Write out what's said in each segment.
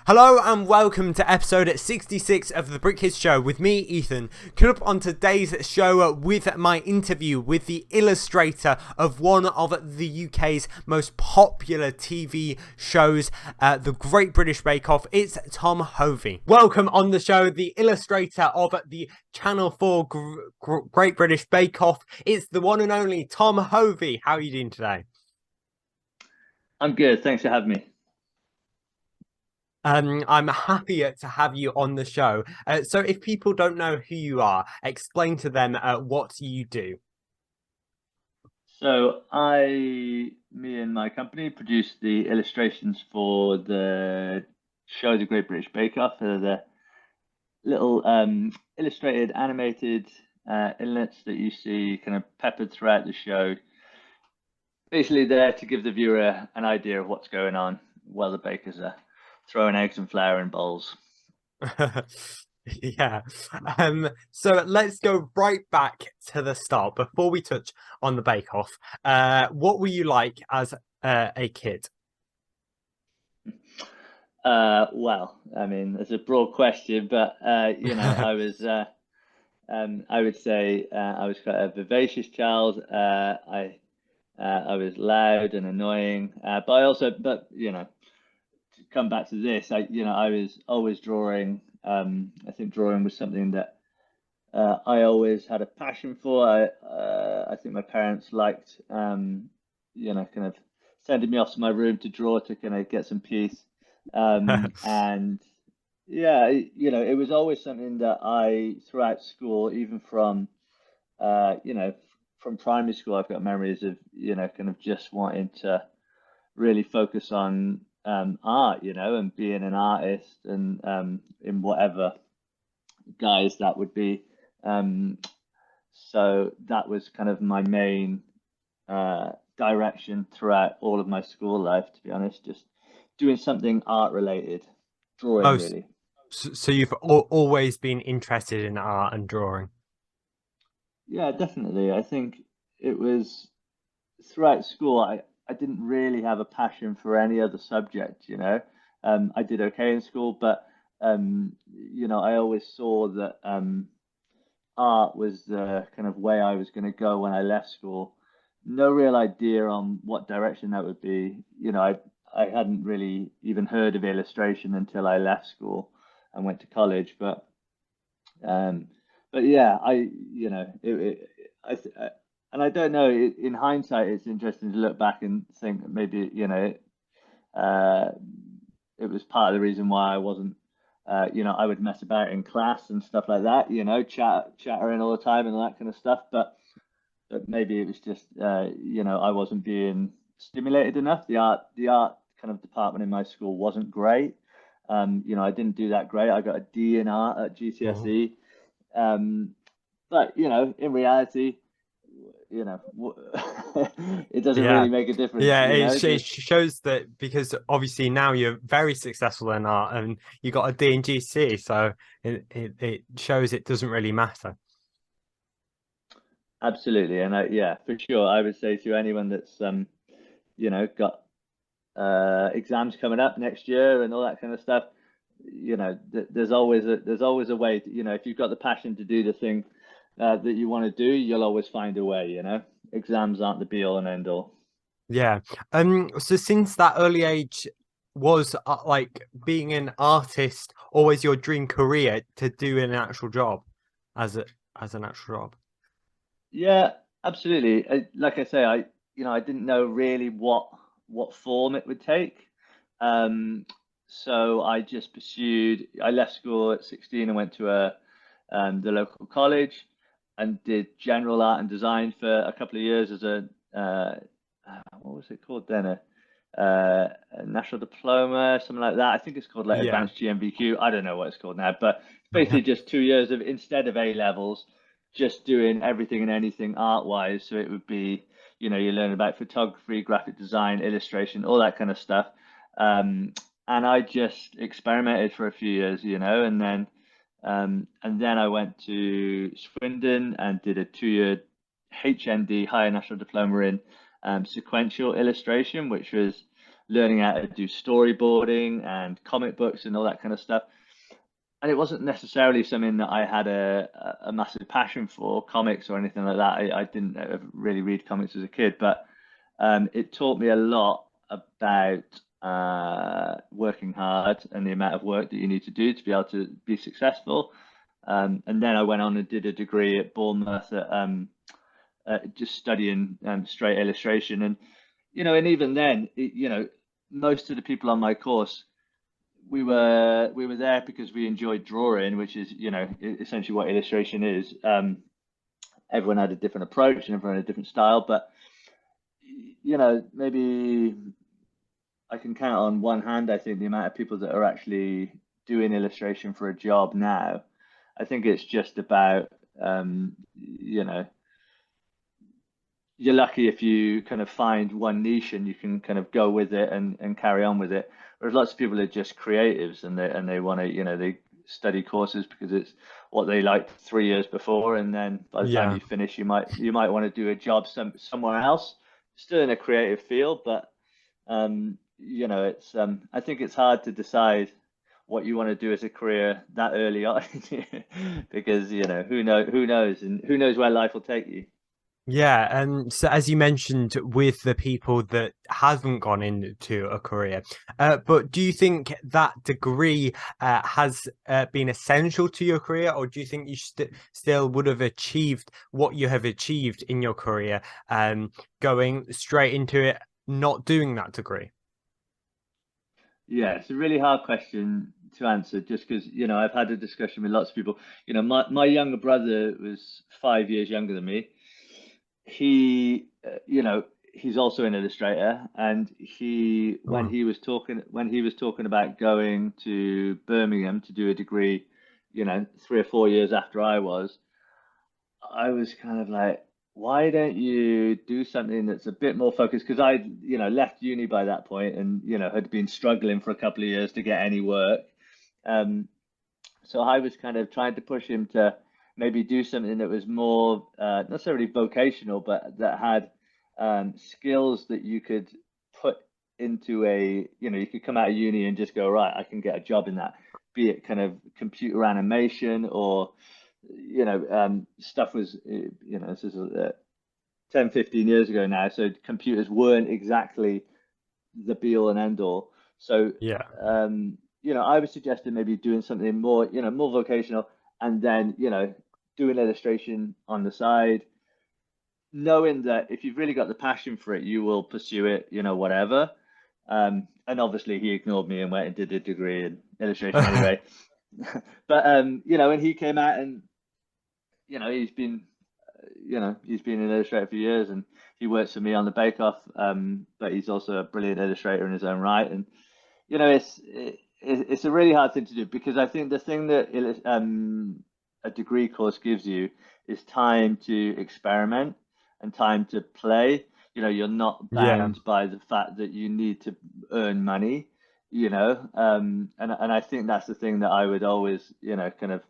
Hello and welcome to episode 66 of the Brit Show with me, Ethan. Coming up on today's show with my interview with the illustrator of one of the UK's most popular TV shows, The Great British Bake Off. It's Tom Hovey. Welcome on the show, the illustrator of the Channel 4 Great British Bake Off. It's the one and only Tom Hovey. How are you doing today? I'm good. Thanks for having me. I'm happy to have you on the show. So if people don't know who you are, explain to them what you do. So me and my company produce the illustrations for the show, The Great British Bake Off. The little illustrated, animated inlets that you see kind of peppered throughout the show. Basically there to give the viewer an idea of what's going on while the bakers are throwing eggs and flour in bowls. Yeah. So let's go right back to the start before we touch on the Bake Off. What were you like as a kid? Well, I mean, it's a broad question, but I would say I was quite a vivacious child. I was loud and annoying, but to come back to this, I was always drawing. I think drawing was something that I always had a passion for. I think my parents liked, kind of sending me off to my room to draw to kind of get some peace. And yeah, it was always something that throughout school, even from, uh, you know, from primary school, I've got memories of, kind of just wanting to really focus on art, and being an artist and in whatever guise that would be. Um, so that was kind of my main direction throughout all of my school life, to be honest, just doing something art related, drawing Oh, really. so you've always been interested in art and drawing. Yeah, definitely. I think it was throughout school, I didn't really have a passion for any other subject, I did okay in school, but I always saw that art was the kind of way I was going to go when I left school. No real idea on what direction that would be. I hadn't really even heard of illustration until I left school and went to college, um, but yeah, and I don't know. In hindsight, it's interesting to look back and think maybe uh, it was part of the reason why I wasn't. I would mess about in class and stuff like that. Chattering all the time and all that kind of stuff. But maybe it was just I wasn't being stimulated enough. The art kind of department in my school wasn't great. I didn't do that great. I got a D in art at Oh. GCSE. Um, but in reality, it doesn't Yeah. really make a difference. Yeah, it Just shows that because obviously now you're very successful in art and you got a D in GC, so it shows it doesn't really matter. absolutely, and yeah, for sure, I would say to anyone that's got exams coming up next year and all that kind of stuff, there's always a way. If you've got the passion to do the thing that you want to do, you'll always find a way. Exams aren't the be all and end all. Yeah. So since that early age was like being an artist always your dream career to do an actual job as a as an actual job? Yeah, absolutely. Like I say, I didn't know really what form it would take. Um, so I just pursued. I left school at 16 and went to the local college and did general art and design for a couple of years as what was it called then? A national diploma, something like that. I think it's called like Yeah. advanced GMVQ. I don't know what it's called now, but it's basically just 2 years of instead of A levels, just doing everything and anything art wise. So it would be, you learn about photography, graphic design, illustration, all that kind of stuff. Um, and I just experimented for a few years, and then I went to Swindon and did a 2 year HND, higher national diploma in sequential illustration, which was learning how to do storyboarding and comic books and all that kind of stuff. And it wasn't necessarily something that I had a massive passion for, comics or anything like that. I didn't really read comics as a kid, but it taught me a lot about working hard and the amount of work that you need to do to be able to be successful. And then I went on and did a degree at Bournemouth just studying straight illustration. And and even then, most of the people on my course, we were there because we enjoyed drawing, which is essentially what illustration is. Everyone had a different approach and everyone had a different style, but maybe I can count on one hand, I think, the amount of people that are actually doing illustration for a job now. I think it's just about you're lucky if you kind of find one niche and you can kind of go with it and carry on with it. Whereas lots of people are just creatives and they want to, they study courses because it's what they liked 3 years before, and then by the time Yeah. you finish, you might want to do a job somewhere else, still in a creative field, but it's I think it's hard to decide what you want to do as a career that early on because who knows and who knows where life will take you. Yeah, and so as you mentioned, with the people that haven't gone into a career, but do you think that degree has been essential to your career, or do you think you still would have achieved what you have achieved in your career, going straight into it, not doing that degree? Yeah, it's a really hard question to answer just because, I've had a discussion with lots of people. My younger brother was 5 years younger than me. He's also an illustrator, and when Oh, he was talking about going to Birmingham to do a degree, 3 or 4 years after I was kind of like, why don't you do something that's a bit more focused? Because I, left uni by that point and, had been struggling for a couple of years to get any work. Um, so I was kind of trying to push him to maybe do something that was more not necessarily vocational, but that had skills that you could put into you could come out of uni and just go, right, I can get a job in that, be it kind of computer animation or, stuff was, this is 10, 15 years ago now. So computers weren't exactly the be all and end all. So, yeah. I was suggesting maybe doing something more, more vocational, and then, doing illustration on the side, knowing that if you've really got the passion for it, you will pursue it, whatever. And obviously he ignored me and went and did a degree in illustration anyway. But and he came out and he's been he's been an illustrator for years, and he works for me on the Bake Off. But he's also a brilliant illustrator in his own right, and it's a really hard thing to do because I think the thing that a degree course gives you is time to experiment and time to play. You're not Yeah. bound by the fact that you need to earn money. And I think that's the thing that I would always kind of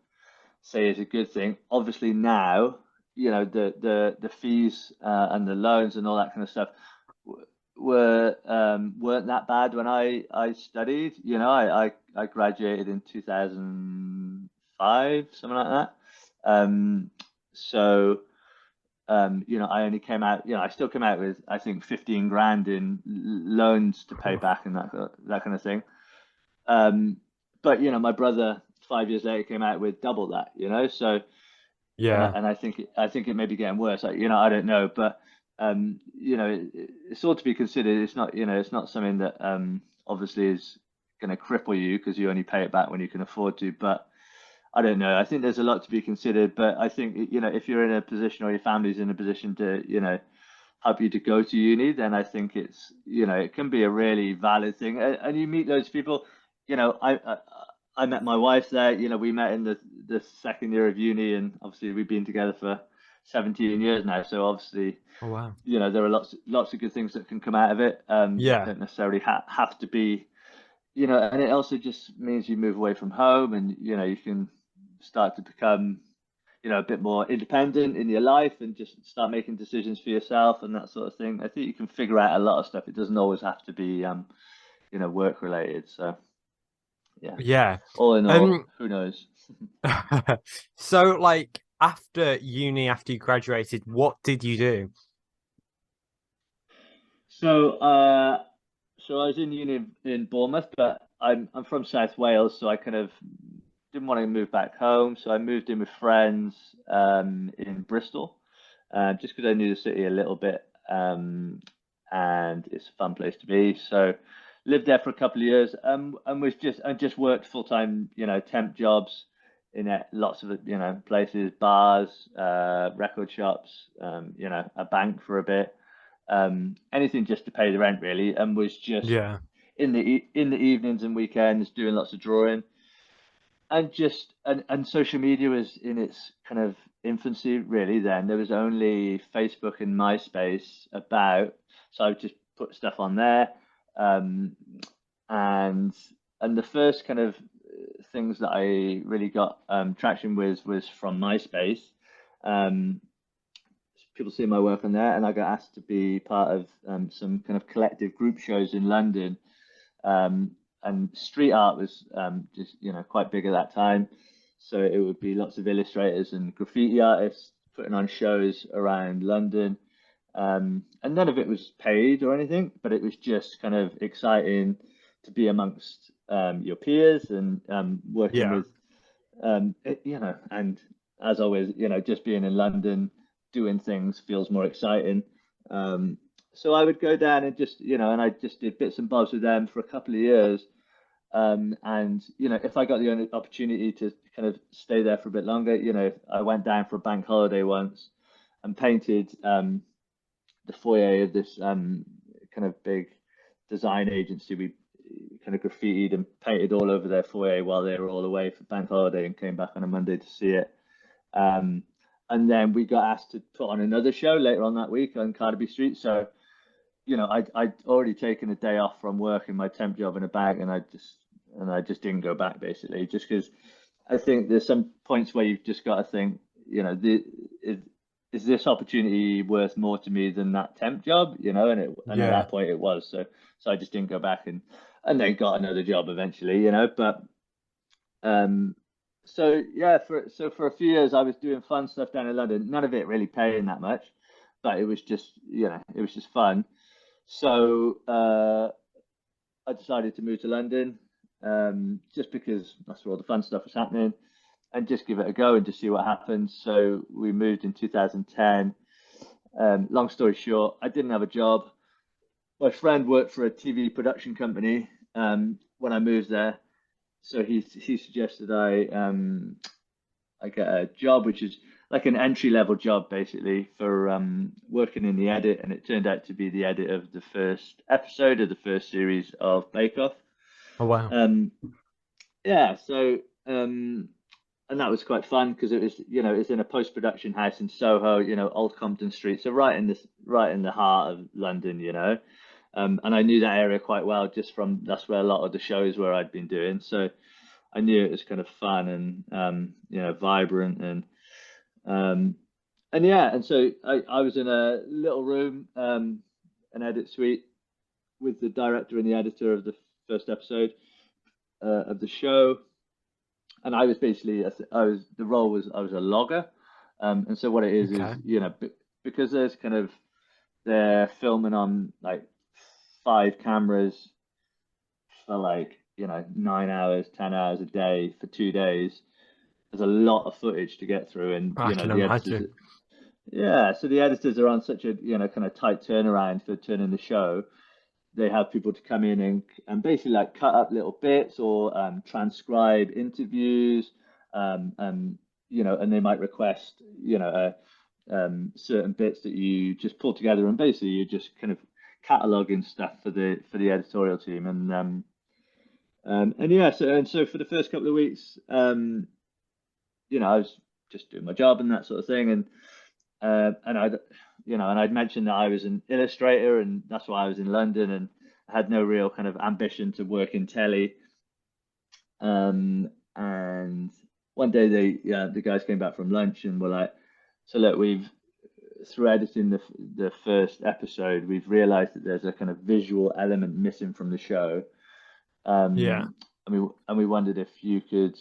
say is a good thing. Obviously now, the fees and the loans and all that kind of stuff weren't that bad when I studied. I graduated in 2005, something like that. So I only came out, I still came out with I think 15 grand in loans to pay back and that kind of thing. Um, but my brother 5 years later came out with double that. So Yeah. and I think it may be getting worse. I don't know, but it's all to be considered. It's not, it's not something that obviously is going to cripple you because you only pay it back when you can afford to. But I don't know. I think there's a lot to be considered. But I think if you're in a position or your family's in a position to help you to go to uni, then I think it's it can be a really valid thing. And you meet those people. I met my wife there. We met in the second year of uni, and obviously we've been together for 17 years now. So obviously, Oh, wow. there are lots of good things that can come out of it. Yeah. Don't necessarily have to be, and it also just means you move away from home, and you can start to become, a bit more independent in your life and just start making decisions for yourself and that sort of thing, I think you can figure out a lot of stuff. It doesn't always have to be, work related. So yeah, Yeah. all in all, Um, who knows? so like after uni, after you graduated, what did you do? So, so I was in uni in Bournemouth, but I'm from South Wales, so I kind of didn't want to move back home. So I moved in with friends in Bristol, just because I knew the city a little bit, and it's a fun place to be. So lived there for a couple of years, and I just worked full time, temp jobs in lots of places, bars, record shops, a bank for a bit, anything just to pay the rent really, and was just Yeah. in the evenings and weekends doing lots of drawing, and social media was in its kind of infancy really. Then there was only Facebook and MySpace about, so I would just put stuff on there, um, and the first kind of things that I really got traction with was from MySpace. Um, People see my work on there, and I got asked to be part of some kind of collective group shows in London. Um, and street art was just quite big at that time, so it would be lots of illustrators and graffiti artists putting on shows around London. And none of it was paid or anything, but it was just kind of exciting to be amongst your peers and working Yeah. with and as always, just being in London, doing things feels more exciting. So I would go down and and I just did bits and bobs with them for a couple of years. And if I got the opportunity to kind of stay there for a bit longer, I went down for a bank holiday once and painted the foyer of this kind of big design agency. We kind of graffitied and painted all over their foyer while they were all away for bank holiday and came back on a Monday to see it. Um, and then we got asked to put on another show later on that week on Carnaby Street. So, I'd already taken a day off from work in my temp job in a bag, and I just didn't go back basically, just because I think there's some points where you've just got to think, is this opportunity worth more to me than that temp job? And at Yeah. that point it was. So I just didn't go back and then got another job eventually, But um, so yeah, for a few years I was doing fun stuff down in London. None of it really paying that much, but it was just it was just fun. So I decided to move to London, just because that's where all the fun stuff was happening, and just give it a go and just see what happens. So we moved in 2010. Long story short, I didn't have a job. My friend worked for a TV production company when I moved there, so he suggested I get a job, which is like an entry level job basically for working in the edit, and it turned out to be the edit of the first episode of the first series of Bake Off. Oh wow. Um, yeah, so and that was quite fun because it was it's in a post production house in Soho, Old Compton Street, so right in the heart of London, and I knew that area quite well just from that's where a lot of the shows where I'd been doing, so I knew it was kind of fun and vibrant um, and yeah, and so I was in a little room, an edit suite with the director and the editor of the first episode of the show, and I was basically I was the role was I was a logger, and so what it is Okay. because there's kind of they're filming on like 5 cameras for like 9 hours, 10 hours a day for 2 days. There's a lot of footage to get through, and I can the editors, imagine. yeah, so the editors are on such a kind of tight turnaround for turning the show. They have people to come in and basically like cut up little bits or transcribe interviews, and and they might request certain bits that you just pull together, and basically you're just kind of cataloging stuff for the editorial team, and yeah, so for the first couple of weeks, I was just doing my job and that sort of thing, and I'd mentioned that I was an illustrator, and that's why I was in London, and I had no real kind of ambition to work in telly, and one day the guys came back from lunch and were like, so look, we've through editing the first episode, we've realized that there's a kind of visual element missing from the show. Yeah. And we wondered if you could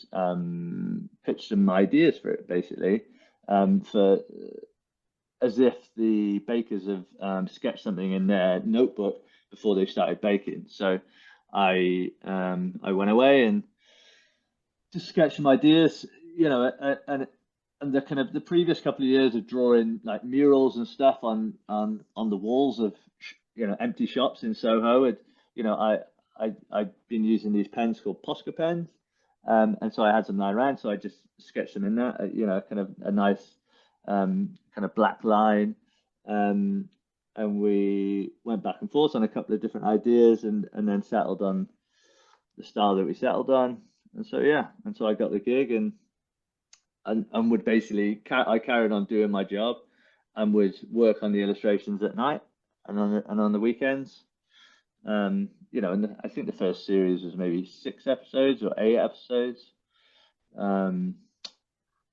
pitch some ideas for it, basically, for as if the bakers have sketched something in their notebook before they started baking. So I went away and just sketched some ideas, and the kind of the previous couple of years of drawing like murals and stuff on the walls of empty shops in Soho. I'd been using these pens called Posca pens, and so I had some lying around, so I just sketched them in that, kind of a nice kind of black line, um, and we went back and forth on a couple of different ideas, and then settled on the style that we settled on, and so yeah, and so I got the gig, and would basically I carried on doing my job, and would work on the illustrations at night and on the weekends. And I think the first series was maybe 6 episodes or 8 episodes. Um,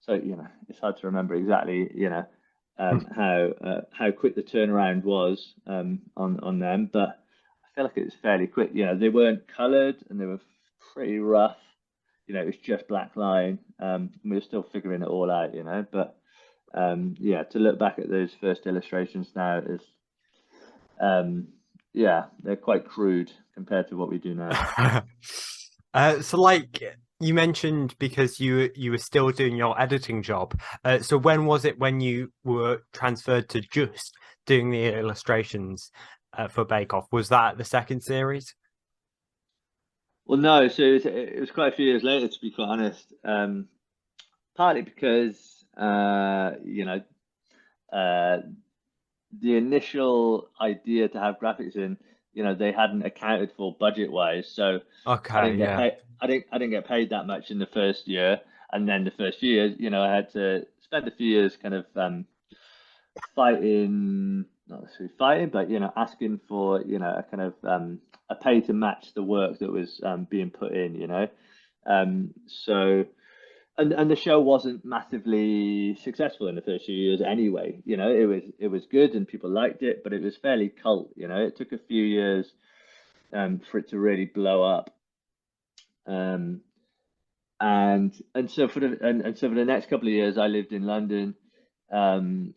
so it's hard to remember exactly, how quick the turnaround was on them, but I feel like it was fairly quick. They weren't coloured and they were pretty rough. It was just black line. We were still figuring it all out, But yeah, to look back at those first illustrations now is, yeah, they're quite crude compared to what we do now. So like you mentioned, because you were still doing your editing job. So when was it when you were transferred to just doing the illustrations for Bake Off? Was that the second series? Well, no, so it was quite a few years later, to be quite honest. Partly because uh, the initial idea to have graphics in, they hadn't accounted for budget wise, so I Okay, didn't get yeah. paid. I didn't get paid that much in the first year, and then the first few years, I had to spend a few years kind of fighting, not necessarily fighting, but asking for a kind of a pay to match the work that was being put in. So and the show wasn't massively successful in the first few years anyway. It was good and people liked it, but it was fairly cult. It took a few years for it to really blow up. Um, and so for the next couple of years, I lived in London, um,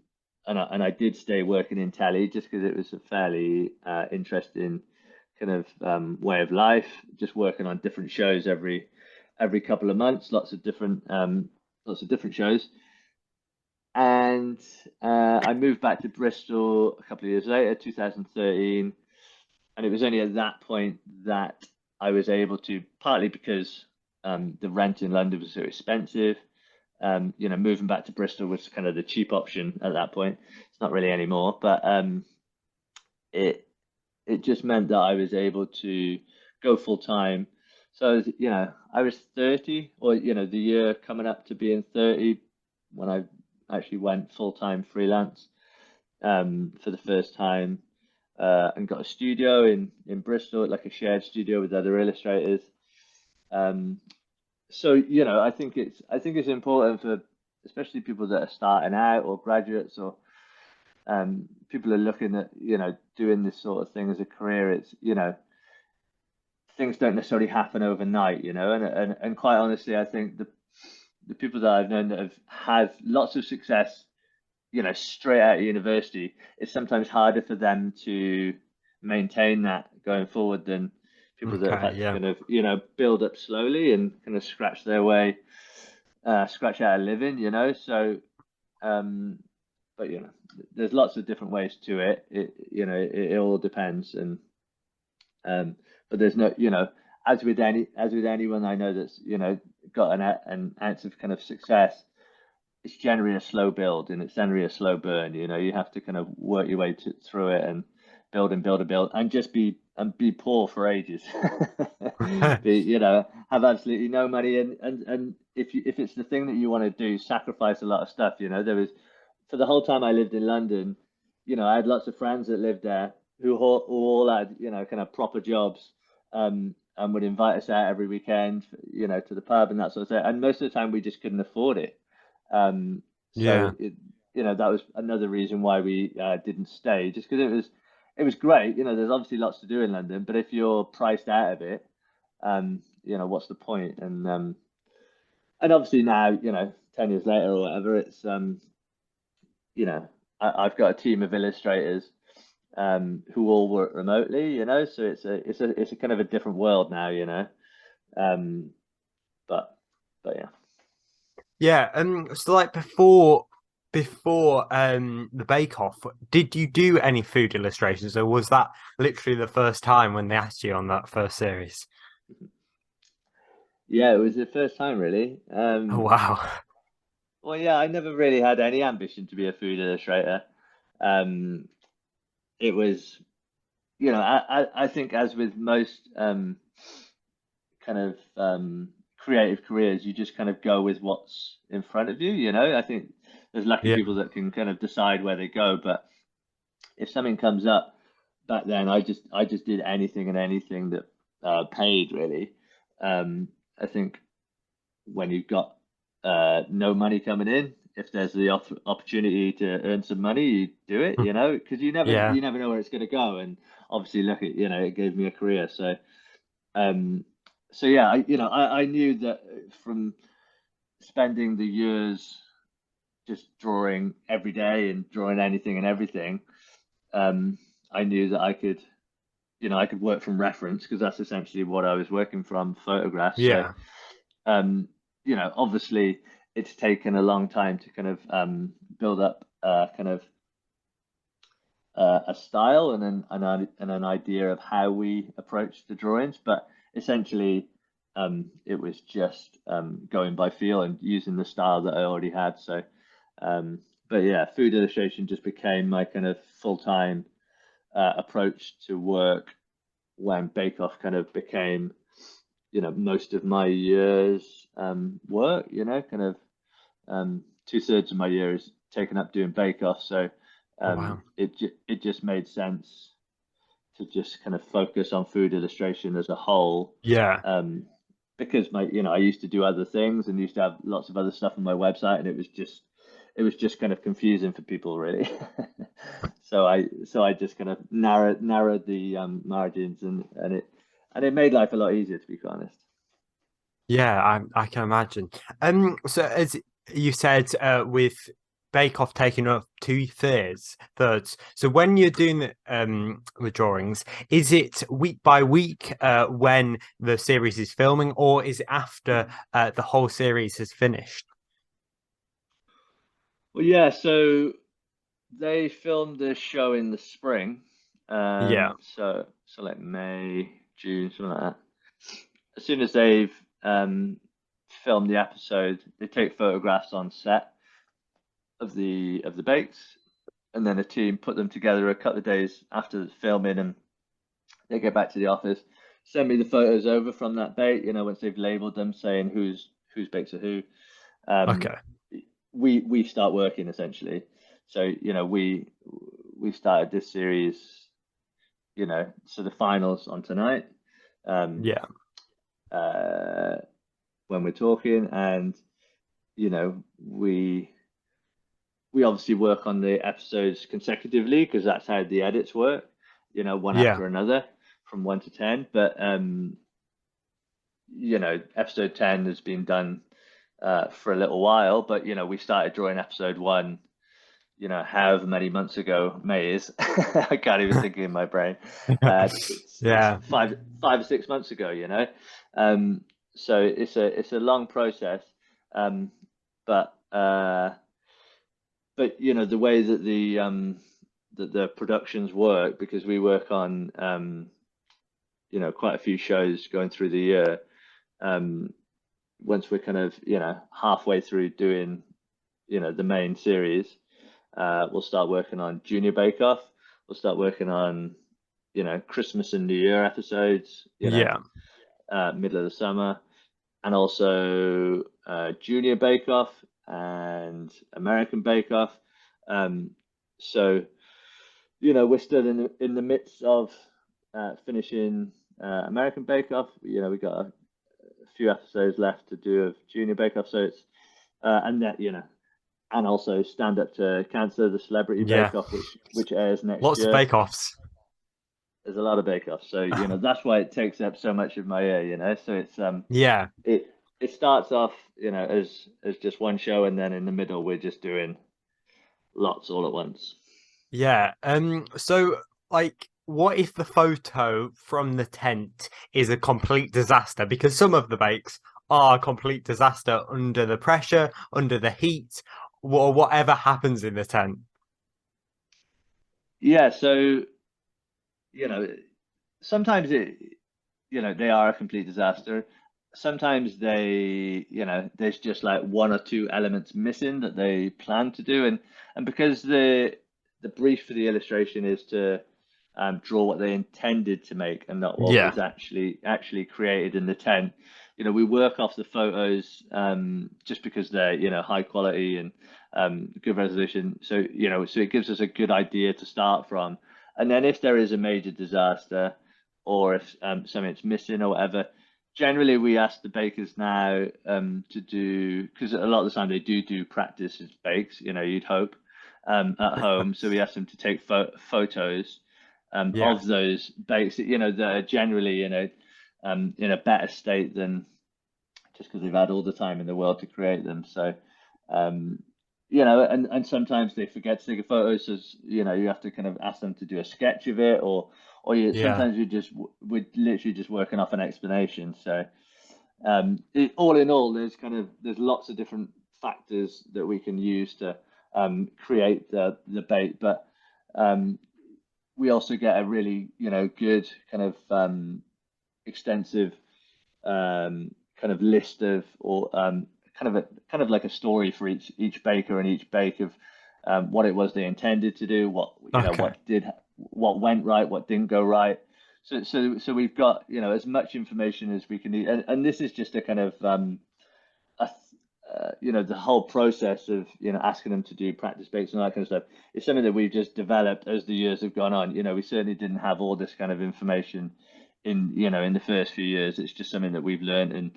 and I did stay working in telly just because it was a fairly interesting kind of way of life. Just working on different shows every couple of months, lots of different shows. And I moved back to Bristol a couple of years later, 2013, and it was only at that point that I was able to, partly because the rent in London was so expensive. Moving back to Bristol was kind of the cheap option at that point. It's not really anymore, but it it just meant that I was able to go full time. So I was 30, or the year coming up to being 30 when I actually went full time freelance for the first time, and got a studio in Bristol, like a shared studio with other illustrators. Um, so I think it's important for especially people that are starting out or graduates, or people are looking at doing this sort of thing as a career. It's things don't necessarily happen overnight, and quite honestly, I think the people that I've known that have had lots of success, straight out of university, it's sometimes harder for them to maintain that going forward than people that have Okay, had to yeah. kind of, build up slowly and kind of scratch out a living, So, um, but there's lots of different ways to it. It all depends, and but there's no, as with anyone I know that's got an ounce of kind of success, it's generally a slow build and it's generally a slow burn. You have to kind of work your way through it and build and build and build and just be poor for ages. Have absolutely no money, and if it's the thing that you want to do, sacrifice a lot of stuff. There was, for the whole time I lived in London, I had lots of friends that lived there who all had kind of proper jobs, and would invite us out every weekend, to the pub and that sort of thing. And most of the time we just couldn't afford it. Um, so Yeah. that was another reason why we didn't stay, just because it was great. There's obviously lots to do in London, but if you're priced out of it, what's the point? And obviously now, 10 years later or whatever, it's I've got a team of illustrators who all work remotely, so it's a kind of a different world now. Um, but yeah. Yeah. So like before the Bake Off, did you do any food illustrations, or was that literally the first time when they asked you on that first series? Yeah, it was the first time really. Oh wow. Well, yeah, I never really had any ambition to be a food illustrator. Um, it was, I think as with most kind of creative careers, you just kind of go with what's in front of you. I think there's lucky Yeah. people that can kind of decide where they go, but if something comes up back then, I just did anything and anything that paid really. I think when you've got no money coming in, if there's the opportunity to earn some money, you do it, because you never Yeah. you never know where it's going to go. And obviously, look at it gave me a career. Um, so yeah, I knew that from spending the years just drawing every day and drawing anything and everything, I knew that I could work from reference because that's essentially what I was working from, photographs. So Yeah. obviously it's taken a long time to kind of build up kind of a style and an idea of how we approach the drawings, but essentially it was just going by feel and using the style that I already had. So, but yeah, food illustration just became my kind of full-time approach to work when Bake Off kind of became, most of my year's work. Kind of 2/3 of my year is taken up doing Bake Off, so Oh wow. it just made sense to just kind of focus on food illustration as a whole, Yeah. um, because I used to do other things and used to have lots of other stuff on my website, and it was just kind of confusing for people, really. So I just kind of narrowed the margins, and it made life a lot easier, to be honest. Yeah, I can imagine. So as you said, with Bake Off taking up thirds. So when you're doing the drawings, is it week by week when the series is filming, or is it after the whole series has finished? Well, yeah, so they filmed the show in the spring, Yeah, so like May, June, something like that. As soon as they've filmed the episode, they take photographs on set of the bakes, and then a team put them together a couple of days after the filming, and they get back to the office, send me the photos over from that bake. Once they've labeled them, saying whose bakes are who. Um, okay, we start working essentially. So we started this series. So the finals on tonight. Um, yeah, uh, when we're talking, and we obviously work on the episodes consecutively because that's how the edits work. One yeah, after another from 1 to 10. But episode 10 has been done for a little while, but we started drawing episode one, however many months ago May is. I can't even think in my brain. It's yeah, 5 or 6 months ago. Um, so it's a long process, um, but the way that the productions work, because we work on quite a few shows going through the year. Um, Once we're kind of halfway through doing the main series, we'll start working on Junior Bake Off. We'll start working on Christmas and New Year episodes. yeah, Middle of the summer, and also Junior Bake Off and American Bake Off. Um, so we're still in the midst of finishing American Bake Off. We got a few episodes left to do of Junior Bake Off. So it's and that and also Stand Up to Cancer, the Celebrity Yeah, Bake Off, which airs next lots of year. bake-offs. There's a lot of Bake Offs, so that's why it takes up so much of my year. So it's Yeah, it it starts off as just one show, and then in the middle we're just doing lots all at once. yeah. So like, what if the photo from the tent is a complete disaster? Because some of the bakes are a complete disaster under the pressure, under the heat, or whatever happens in the tent. Yeah, so you know sometimes they are a complete disaster. Sometimes there's just like one or two elements missing that they plan to do, and because the brief for the illustration is to draw what they intended to make and not what Yeah, was actually created in the tent. We work off the photos just because they're high quality and good resolution. So it gives us a good idea to start from. And then if there is a major disaster, or if something's missing or whatever, generally we ask the bakers now to do, because a lot of the time they do practice as bakes, you'd hope, at home. So we ask them to take photos yeah, of those bakes, that are generally in a better state than just because they've had all the time in the world to create them. So, um, and sometimes they forget to take a photo, so you have to kind of ask them to do a sketch of it, or yeah, sometimes we're literally just working off an explanation. So, all in all, there's lots of different factors that we can use to create the bait, but um, we also get a really good kind of extensive kind of list of or kind of like a story for each baker and each bake of what it was they intended to do, okay, what went right, what didn't go right. So we've got as much information as we can need, and this is just a kind of a, the whole process of asking them to do practice bakes and all that kind of stuff is something that we've just developed as the years have gone on. We certainly didn't have all this kind of information in the first few years. It's just something that we've learned,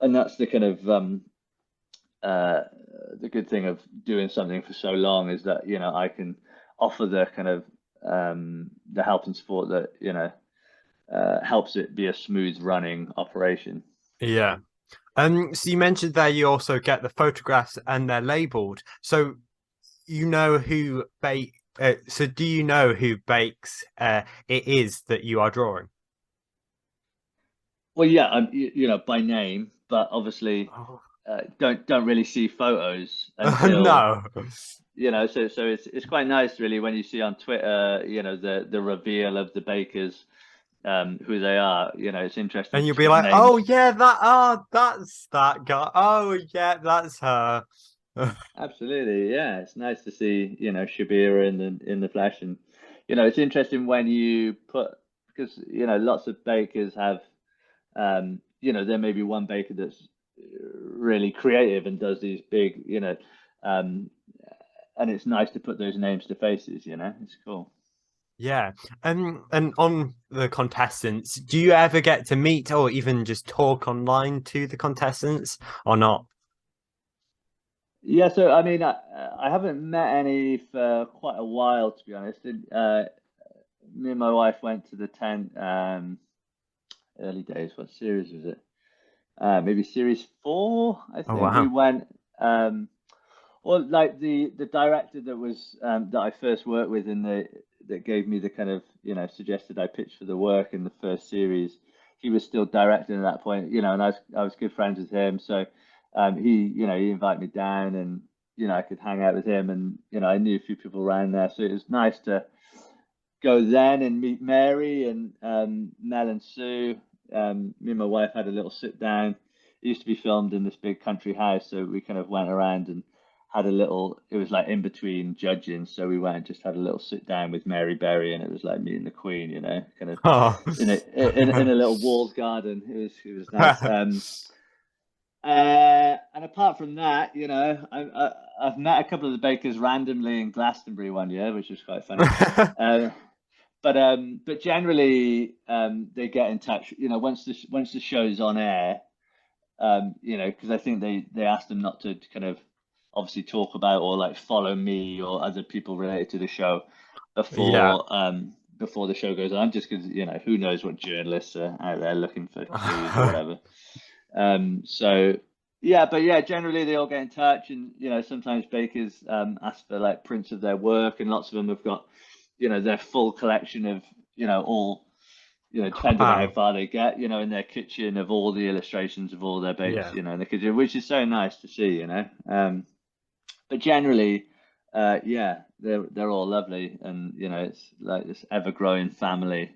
and that's the kind of uh, the good thing of doing something for so long is that I can offer the kind of the help and support that helps it be a smooth running operation. yeah. So you mentioned there you also get the photographs and they're labeled. So you know who bake. So do you know who bakes it is that you are drawing? Well, yeah, by name, but obviously Oh. don't really see photos until No. So it's quite nice really when you see on Twitter, the reveal of the bakers, who they are. It's interesting And to you'll see be what like, oh names. yeah, that's that guy. Oh yeah, that's her. Absolutely, yeah. It's nice to see, Shabira in the flesh, and it's interesting when you put because lots of bakers have, there may be one baker that's really creative and does these big, um, and it's nice to put those names to faces. It's cool. Yeah. And on the contestants, do you ever get to meet or even just talk online to the contestants or not? Yeah, so I mean, I haven't met any for quite a while, to be honest. Me and my wife went to the tent early days. What series was it? Maybe series four, I Oh think. We wow. went. Well, like the director that I first worked with in the that gave me the kind of suggested I pitch for the work in the first series. He was still directing at that point, and I was good friends with him. So he invited me down, and I could hang out with him, and I knew a few people around there, so it was nice to go then and meet Mary and Mel and Sue. Me and my wife had a little sit down. It used to be filmed in this big country house, so we kind of went around and had a little. It was like in between judging, so we went and just had a little sit down with Mary Berry, and it was like meeting the Queen, kind of Oh. in a little walled garden. It was nice. And apart from that, I've met a couple of the bakers randomly in Glastonbury one year, which was quite funny. Um, but generally, they get in touch. Once the show's on air, because I think they asked them not to kind of obviously talk about or like follow me or other people related to the show Yeah. before the show goes on, just because who knows what journalists are out there looking for clues or whatever. So yeah, but yeah, generally they all get in touch, and sometimes bakers ask for like prints of their work, and lots of them have got their full collection of all depending on how Wow. far they get, in their kitchen of all the illustrations of all their bakes, Yeah. in the kitchen, which is so nice to see. But generally, they're all lovely, and it's like this ever-growing family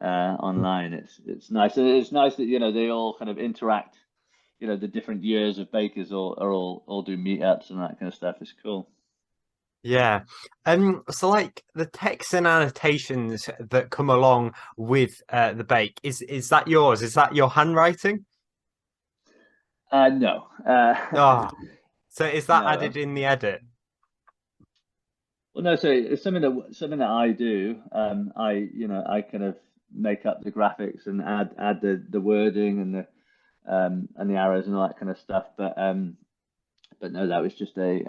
online. It's nice, and it's nice that they all kind of interact. The different years of bakers all do meetups and that kind of stuff. It's cool. Yeah. So like the text and annotations that come along with the bake, is that yours? Is that your handwriting? No, Oh, so is that no. added in the edit? Well, no. So it's something that I do. I kind of make up the graphics and add the wording and the arrows and all that kind of stuff. But no, that was just a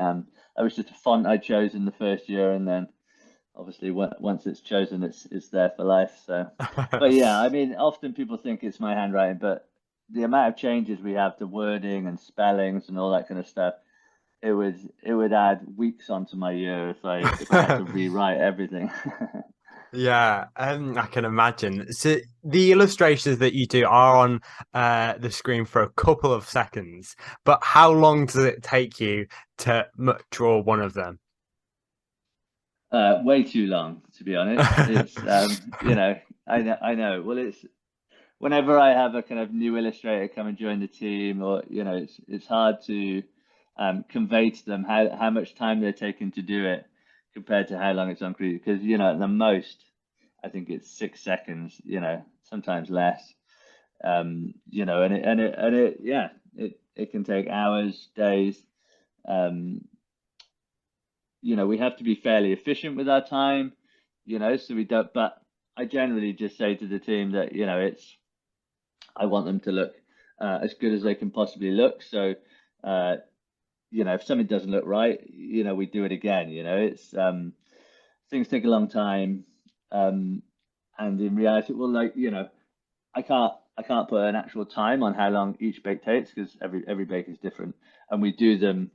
font I chose in the first year, and then obviously once it's chosen, it's there for life. So, but yeah, I mean, often people think it's my handwriting, but the amount of changes we have to wording and spellings and all that kind of stuff, it would add weeks onto my year if I had to rewrite everything. Yeah, I can imagine. So the illustrations that you do are on the screen for a couple of seconds, but how long does it take you to draw one of them? Way too long, to be honest. It's I know. Well, it's whenever I have a kind of new illustrator come and join the team, or it's hard to convey to them how much time they're taking to do it compared to how long it's on crew. Because at the most, I think it's 6 seconds. Sometimes less. Yeah, it can take hours, days. Um, we have to be fairly efficient with our time. So we don't. But I generally just say to the team that I want them to look as good as they can possibly look. So, if something doesn't look right, we do it again. It's things take a long time, and in reality, well, like I can't put an actual time on how long each bake takes because every bake is different, and we do them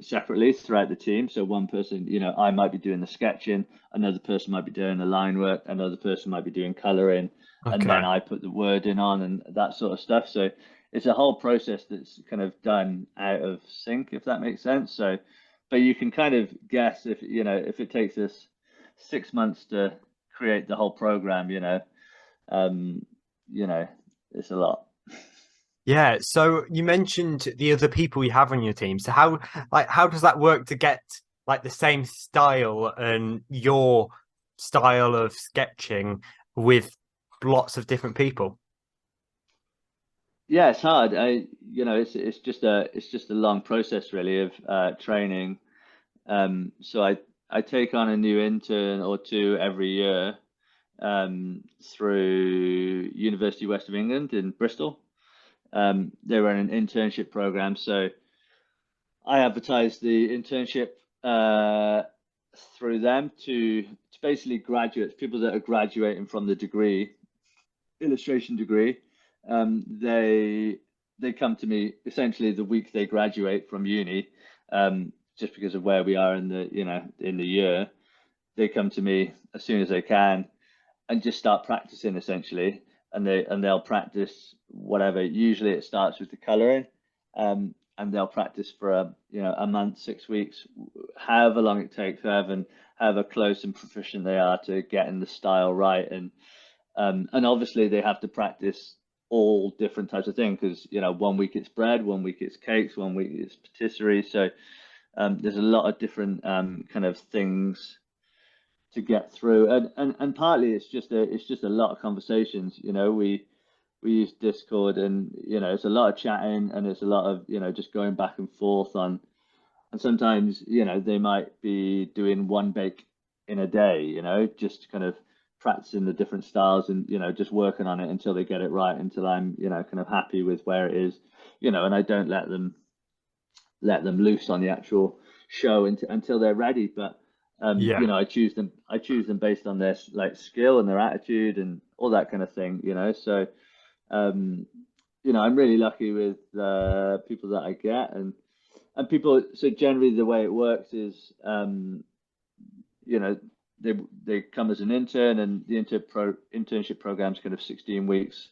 separately throughout the team. So one person, I might be doing the sketching, another person might be doing the line work, another person might be doing coloring, and then Okay. I put the wording on and that sort of stuff. So it's a whole process that's kind of done out of sync, if that makes sense. So, but you can kind of guess if it takes us 6 months to create the whole program, um, you know, it's a lot. Yeah, so you mentioned the other people you have on your team. So how does that work to get like the same style and your style of sketching with lots of different people? Yeah, it's hard. It's just a long process really of training. So I take on a new intern or two every year through University West of England in Bristol. They run an internship program, so I advertise the internship uh, through them to basically graduates, people that are graduating from the degree, illustration degree. They come to me essentially the week they graduate from uni, just because of where we are in the year. They come to me as soon as they can and just start practicing essentially, and they'll practice whatever. Usually it starts with the coloring, and they'll practice for a month, 6 weeks, however long it takes, however close and proficient they are to getting the style right, and obviously they have to practice all different types of things because 1 week it's bread, 1 week it's cakes, 1 week it's patisserie. So there's a lot of different kind of things to get through, and partly it's just a lot of conversations. We use Discord, and it's a lot of chatting, and it's a lot of just going back and forth on. And sometimes they might be doing one bake in a day, just kind of practicing the different styles and just working on it until they get it right, until I'm kind of happy with where it is, and I don't let them loose on the actual show until they're ready. But Yeah. I choose them based on their like skill and their attitude and all that kind of thing. So um, I'm really lucky with people that I get, and people. So generally, the way it works is, you know, they come as an intern, and the internship program's kind of 16 weeks,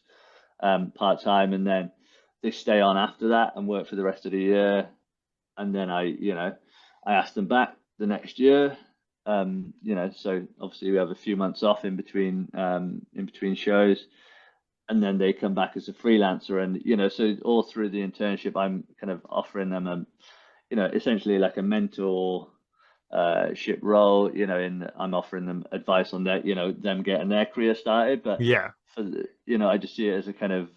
part time, and then they stay on after that and work for the rest of the year, and then I ask them back the next year. So obviously we have a few months off in between shows, and then they come back as a freelancer, and so all through the internship I'm kind of offering them essentially like a mentor ship role, in I'm offering them advice on that, them getting their career started. But Yeah. I just see it as a kind of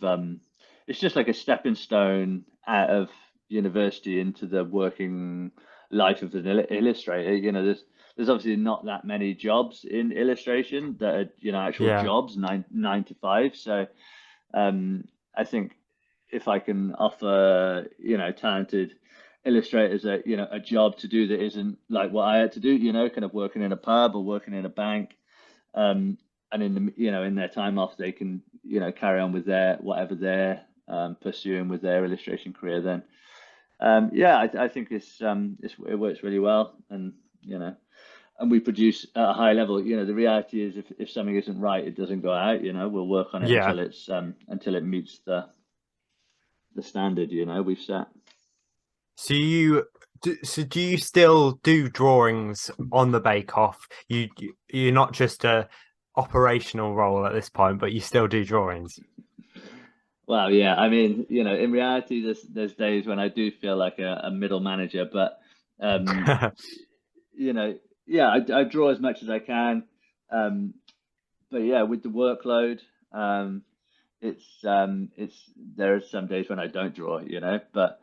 it's just like a stepping stone out of university into the working life of an illustrator. There's obviously not that many jobs in illustration that are actual Yeah. jobs, nine to five. So I think if I can offer talented illustrators a job to do that isn't like what I had to do, kind of working in a pub or working in a bank, and in their time off they can carry on with their whatever they're pursuing with their illustration career. Then yeah, I think it works really well, and and we produce at a high level. The reality is, if something isn't right, it doesn't go out. We'll work on it Yeah. until it meets the standard we've set. So do you still do drawings on the Bake Off? You're not just a operational role at this point, but you still do drawings. Well, yeah, I mean, in reality, there's days when I do feel like a middle manager, but um, you know, yeah, I draw as much as I can. Um, but yeah, with the workload, it's there are some days when I don't draw, but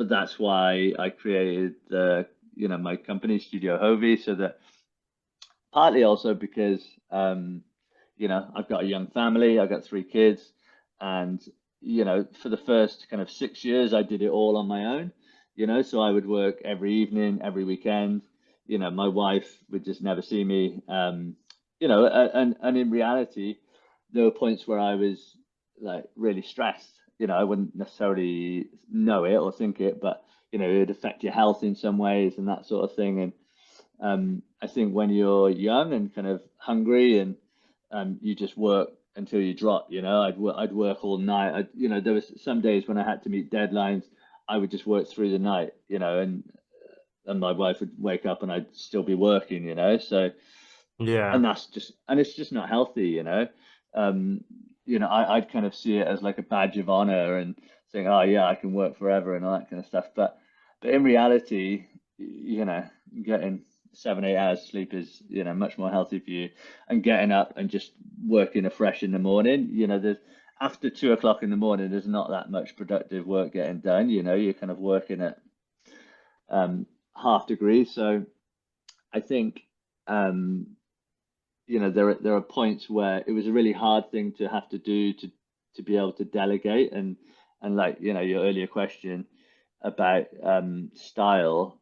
that's why I created my company Studio Hovey, so that partly also because I've got a young family, I've got three kids, and for the first kind of 6 years I did it all on my own, so I would work every evening, every weekend. My wife would just never see me. And in reality, there were points where I was like really stressed. I wouldn't necessarily know it or think it, but it would affect your health in some ways and that sort of thing. And I think when you're young and kind of hungry, and you just work until you drop. I'd work all night. There was some days when I had to meet deadlines. I would just work through the night. And my wife would wake up and I'd still be working. So Yeah. and it's just not healthy. I'd kind of see it as like a badge of honor and saying, oh yeah, I can work forever and all that kind of stuff. But in reality, getting 7, 8 hours sleep is much more healthy for you, and getting up and just working afresh in the morning. There's after 2 o'clock in the morning, there's not that much productive work getting done. You're kind of working at half degree. So I think um, there are points where it was a really hard thing to have to do to be able to delegate, and like your earlier question about style,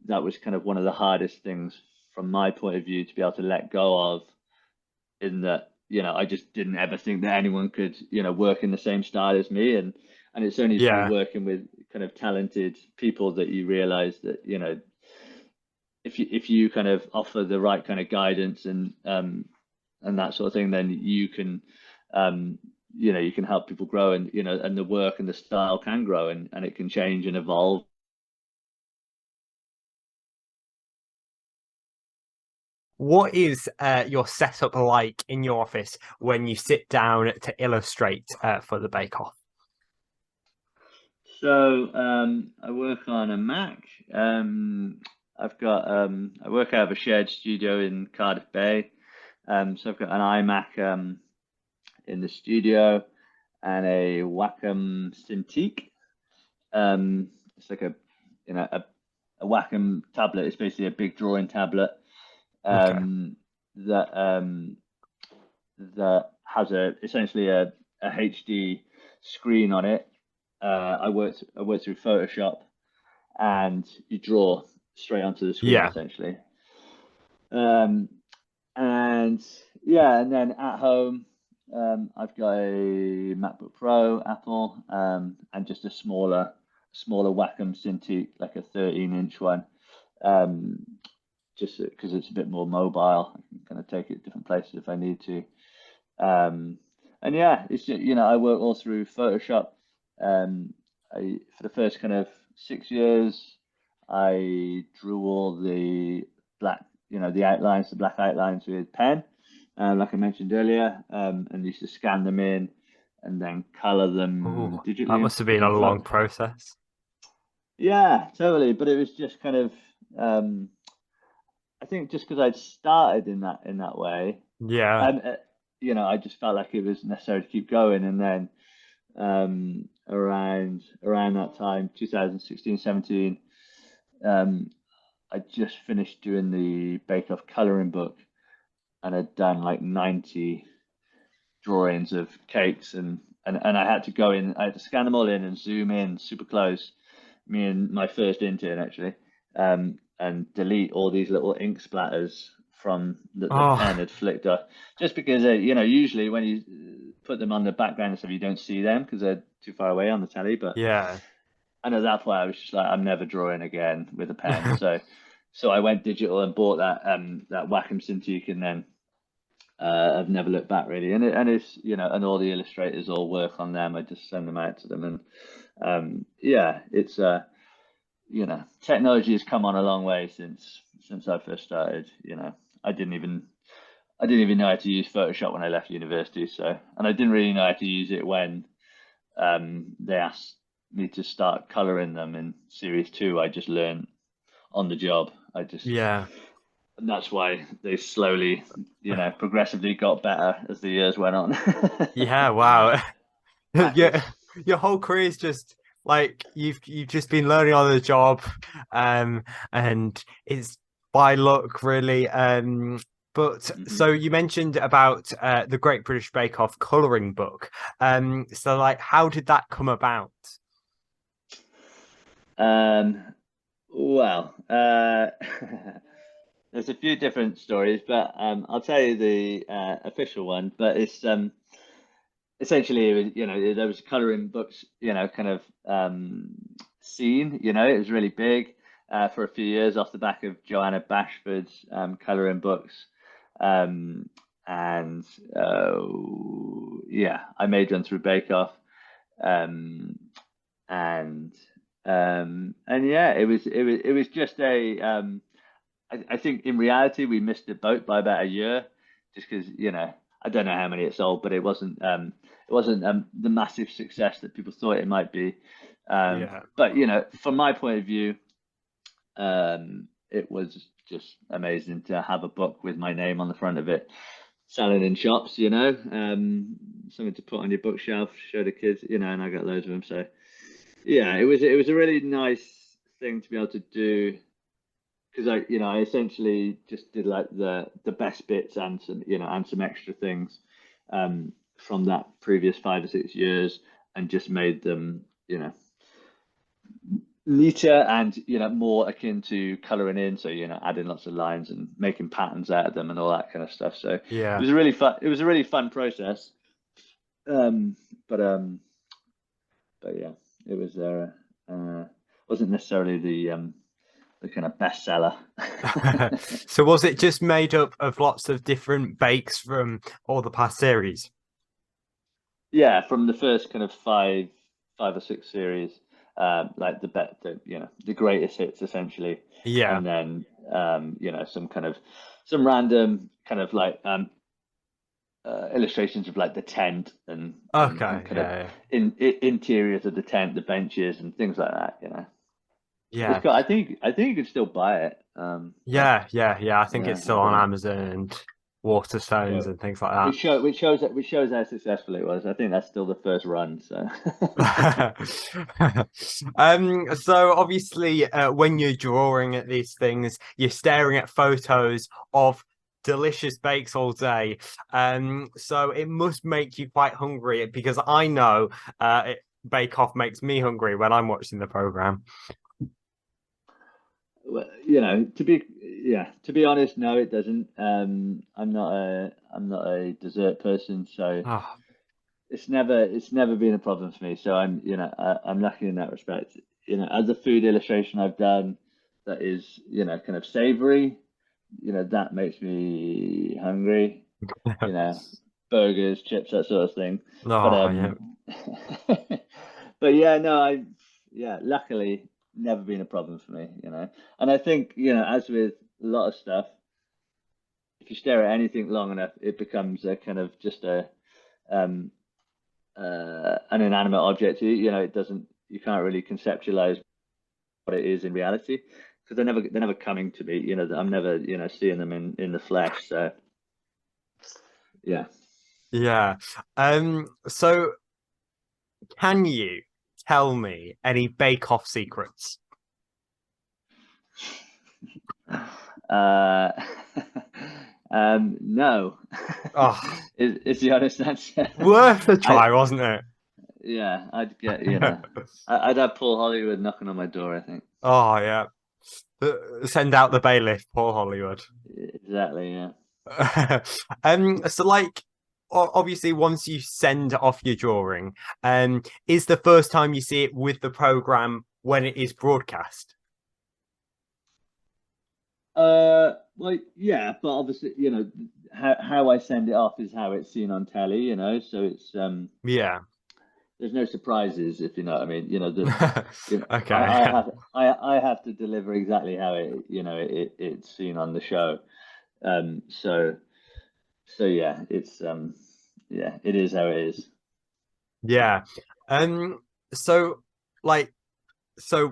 that was kind of one of the hardest things from my point of view to be able to let go of, in that I just didn't ever think that anyone could work in the same style as me, and it's only through Yeah. working with kind of talented people that you realize that if you kind of offer the right kind of guidance and that sort of thing, then um, you can help people grow, and and the work and the style can grow, and it can change and evolve. What is your setup like in your office when you sit down to illustrate for the Bake Off? So I work on a Mac. I work out of a shared studio in Cardiff Bay. So I've got an iMac in the studio, and a Wacom Cintiq. It's like a Wacom tablet. It's basically a big drawing tablet Okay. that that has essentially a HD screen on it. I worked through Photoshop, and you draw straight onto the screen Yeah. essentially. Um, and yeah, and then at home, I've got a MacBook Pro, Apple, and just a smaller Wacom Cintiq, like a 13-inch one, um, just because it's a bit more mobile. I can kind of take it to different places if I need to. Um, and yeah, it's just, I work all through Photoshop. For the first kind of 6 years, I drew all the black, the black outlines with pen, like I mentioned earlier, and used to scan them in and then color them Oh, that digitally must have been a in long process. Yeah, totally. But it was just kind of, um, I think just because I'd started in that way, Yeah. um, uh, I just felt like it was necessary to keep going. And then around that time, 2016, 17, um, I just finished doing the Bake Off coloring book, and I'd done like 90 drawings of cakes, and I had to go in, I had to scan them all in and zoom in super close, me and my first intern actually, and delete all these little ink splatters from that the pen Oh, had flicked off, just because usually when you put them on the background and stuff, you don't see them because they're too far away on the telly. But yeah. and at that point I was just like, I'm never drawing again with a pen. So I went digital and bought that Wacom Cintiq, and then I've never looked back really. And it's and all the illustrators all work on them. I just send them out to them, and yeah, it's technology has come on a long way since I first started. I didn't even I didn't even know how to use Photoshop when I left university. And I didn't really know how to use it when they asked me to start coloring them in series two. I just learned on the job. Yeah. And that's why they slowly, progressively got better as the years went on. Yeah, wow. Yeah, Practice. your whole career is just like you've just been learning on the job, and it's by luck really. But Hmm. so you mentioned about the Great British Bake Off coloring book. So like how did that come about? Um, well, there's a few different stories, but I'll tell you the official one. But it's essentially, it was, there was coloring books, kind of scene. It was really big for a few years off the back of Joanna Bashford's coloring books. Um, and yeah, I made one through Bake Off. Um, and and yeah, it was just I think in reality we missed the boat by about a year, just because I don't know how many it sold, but it wasn't the massive success that people thought it might be. Yeah. But from my point of view, it was just amazing to have a book with my name on the front of it, selling in shops. Something to put on your bookshelf, show the kids. And I got loads of them. So yeah, it was a really nice thing to be able to do, because I essentially just did like the best bits and some extra things from that previous 5 or 6 years, and just made them neater and more akin to coloring in, so adding lots of lines and making patterns out of them and all that kind of stuff. So Yeah. it was a really fun process. um but um but yeah, it was wasn't necessarily the kind of bestseller. So was it just made up of lots of different bakes from all the past series? Yeah, from the first kind of five or six series, like the greatest hits essentially, Yeah. and then some random kind of like illustrations of like the tent, and Okay. kind of Yeah. interiors of the tent, the benches and things like that. It's Yeah. got. I think you can still buy it. But Yeah. I think yeah, it's still on Amazon and Waterstones so and things like which shows how successful it was. I think that's still the first run. So. that. So obviously, when you're drawing at these things, you're staring at photos of delicious bakes all day. So it must make you quite hungry because I know Bake Off makes me hungry when I'm watching the program. Well, to be honest, no, it doesn't. I'm not a dessert person, so Oh, it's never been a problem for me. So I'm lucky in that respect. As a food illustration I've done that is, kind of savory, that makes me hungry. You know, burgers, chips, that sort of thing. But oh yeah. but yeah, no, luckily never been a problem for me. And I think, as with a lot of stuff, if you stare at anything long enough, it becomes a kind of just a um an inanimate object. It doesn't, you can't really conceptualize what it is in reality because they're never coming to me. I'm never, seeing them in the flesh. So yeah. Yeah. So can you tell me any Bake Off secrets? Uh, no, Oh, is the honest answer. worth a I try, wasn't it? Yeah, I'd get, I'd have Paul Hollywood knocking on my door, I think. Oh yeah. Send out the bailiff, Paul Hollywood. Exactly, yeah. So like obviously once you send off your drawing, is the first time you see it with the program when it is broadcast? Well, yeah, but obviously, how I send it off is how it's seen on telly, so it's Yeah. there's no surprises, if you know what I mean. Okay. I have to deliver exactly how it's seen on the show. So yeah, yeah, it is how it is. Yeah. Um so like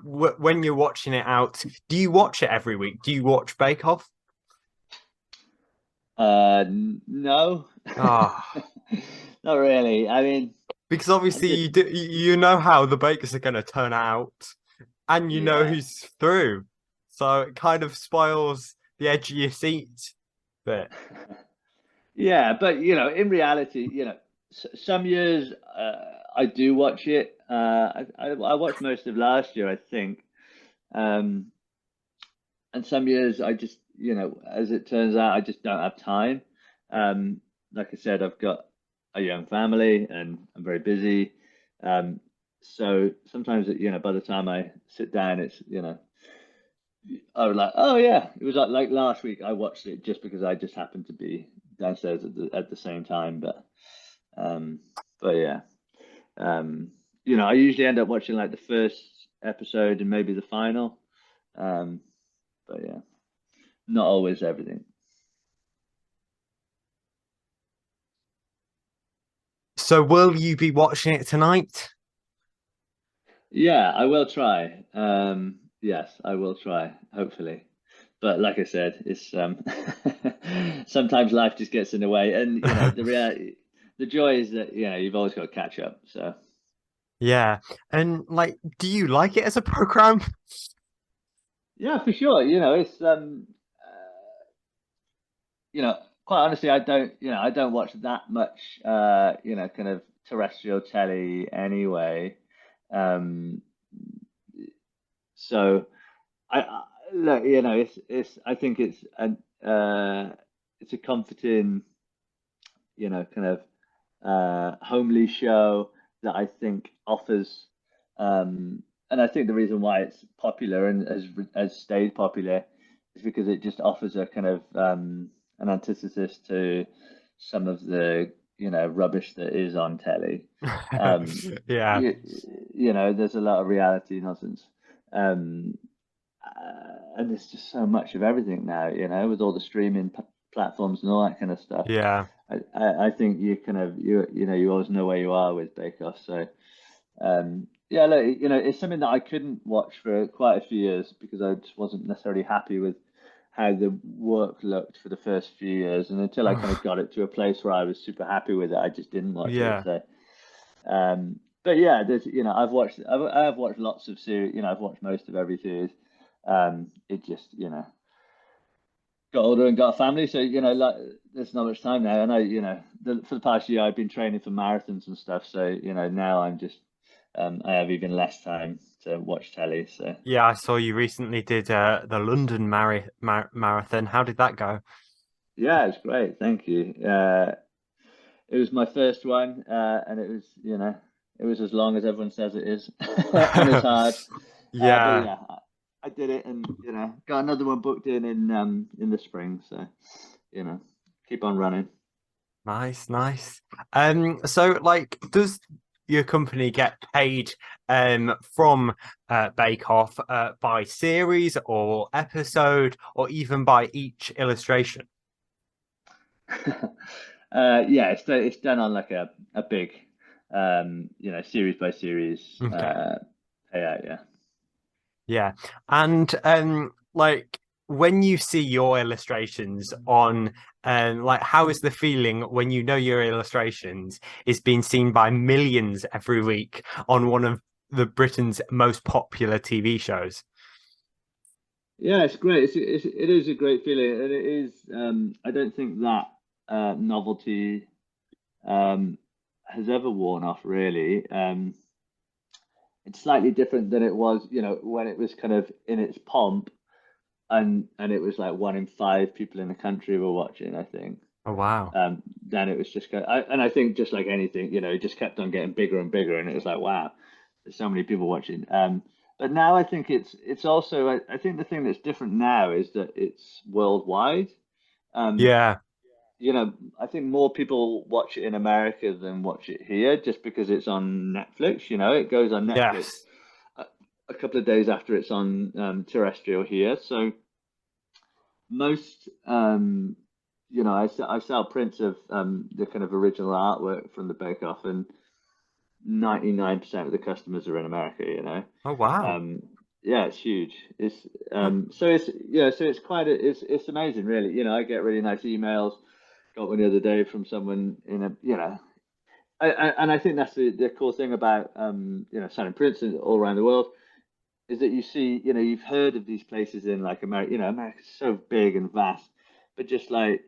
when you're watching it out, do you watch it every week? Do you watch Bake Off? No, Ah, not really. I mean, because I obviously just, you know how the bakers are going to turn out and you know yeah. who's through. So it kind of spoils the edge of your seat bit. Yeah, but in reality, some years I do watch it. I watched most of last year, I think. Um, and some years I just, as it turns out, I just don't have time. Um, like I said, I've got a young family and I'm very busy. So sometimes, by the time I sit down, it's, I was like, oh yeah, it was like last week. I watched it just because I just happened to be downstairs at the same time. Um, but yeah, um, I usually end up watching like the first episode and maybe the final. Um, but yeah, not always everything. So will you be watching it tonight? Yeah, I will try. Yes, I will try. Hopefully. But like I said, it's sometimes life just gets in the way, and the reality, the joy is that you've always got to catch up. So Yeah. And like, do you like it as a program? yeah, for sure. It's quite honestly, I don't watch that much kind of terrestrial telly anyway. Um, so I look, I think it's a comforting, kind of homely show that I think offers, and I think the reason why it's popular and has stayed popular is because it just offers a kind of an antithesis to some of the rubbish that is on telly. Um, Yeah. you, there's a lot of reality nonsense. Um, and there's just so much of everything now, with all the streaming platforms and all that kind of stuff. Yeah. I think you kind of you always know where you are with Bake Off. So yeah, look, it's something that I couldn't watch for quite a few years because I just wasn't necessarily happy with how the work looked for the first few years, and until I kind of got it to a place where I was super happy with it, I just didn't watch it. Yeah. So but yeah, there's I've watched lots of series. I've watched most of every series. It just got older and got a family, so like there's not much time now. And for the past year I've been training for marathons and stuff. So now I'm just I have even less time to watch telly. So Yeah, I saw you recently did the London marathon. How did that go? yeah, it's great. Thank you. It was my first one, and it was as long as everyone says it is, and as hard. But Yeah, yeah, I did it, and got another one booked in the spring. So you know, keep on running. nice, nice. So like, does your company get paid from Bake Off by series or episode or even by each illustration? Yeah, it's done on like a big, series by series Okay. payout. Yeah. Yeah. And like when you see your illustrations on like how is the feeling when you know your illustrations is being seen by millions every week on one of the Britain's most popular TV shows? Yeah, it's great. It is a great feeling, and it is. I don't think that novelty um, has ever worn off, really. It's slightly different than it was, when it was kind of in its pomp, and it was like one in five people in the country were watching, I think. Oh wow. Then it was just and I think just like anything, it just kept on getting bigger and bigger, and it was like, wow, there's so many people watching. But now I think it's also I think the thing that's different now is that it's worldwide. Um, Yeah. I think more people watch it in America than watch it here, just because it's on Netflix. It goes on Netflix Yes. a, a couple of days after it's on terrestrial here. So most I sell prints of the kind of original artwork from the Bake Off, and 99% of the customers are in America. Oh wow. um, yeah, it's huge. It's Oh, so it's yeah, so it's quite it's amazing, really. I get really nice emails. Got one the other day from someone in a and I think that's the cool thing about selling prints all around the world, is that you see, you've heard of these places in like America. America's so big and vast, but just like,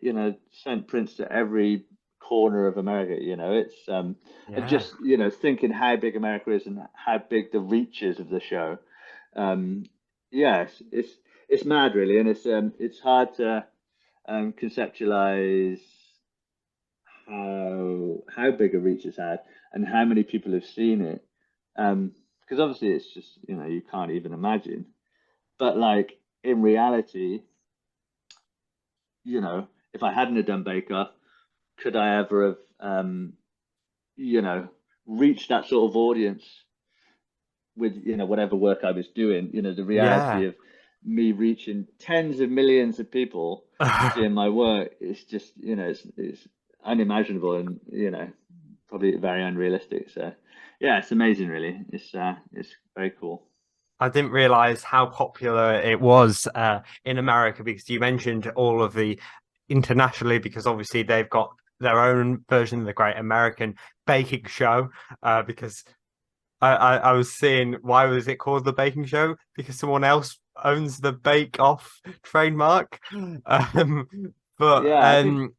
sent prints to every corner of America. It's and yeah. just, thinking how big America is and how big the reach is of the show. Um, yeah, it's mad, really, and it's hard to conceptualize how big a reach it's had and how many people have seen it. Because obviously it's just, you can't even imagine. But like in reality, if I hadn't have done Bake Off, could I ever have, you know, reached that sort of audience with, whatever work I was doing? The reality Yeah. of me reaching tens of millions of people seeing my work, it's just, it's unimaginable, and, probably very unrealistic. So yeah, it's amazing, really. It's very cool. I didn't realize how popular it was in America because you mentioned all of the internationally because obviously they've got their own version of the Great American Baking Show. Because I was seeing why was it called the Baking Show? Because someone else owns the Bake Off trademark. Um, but Yeah, I think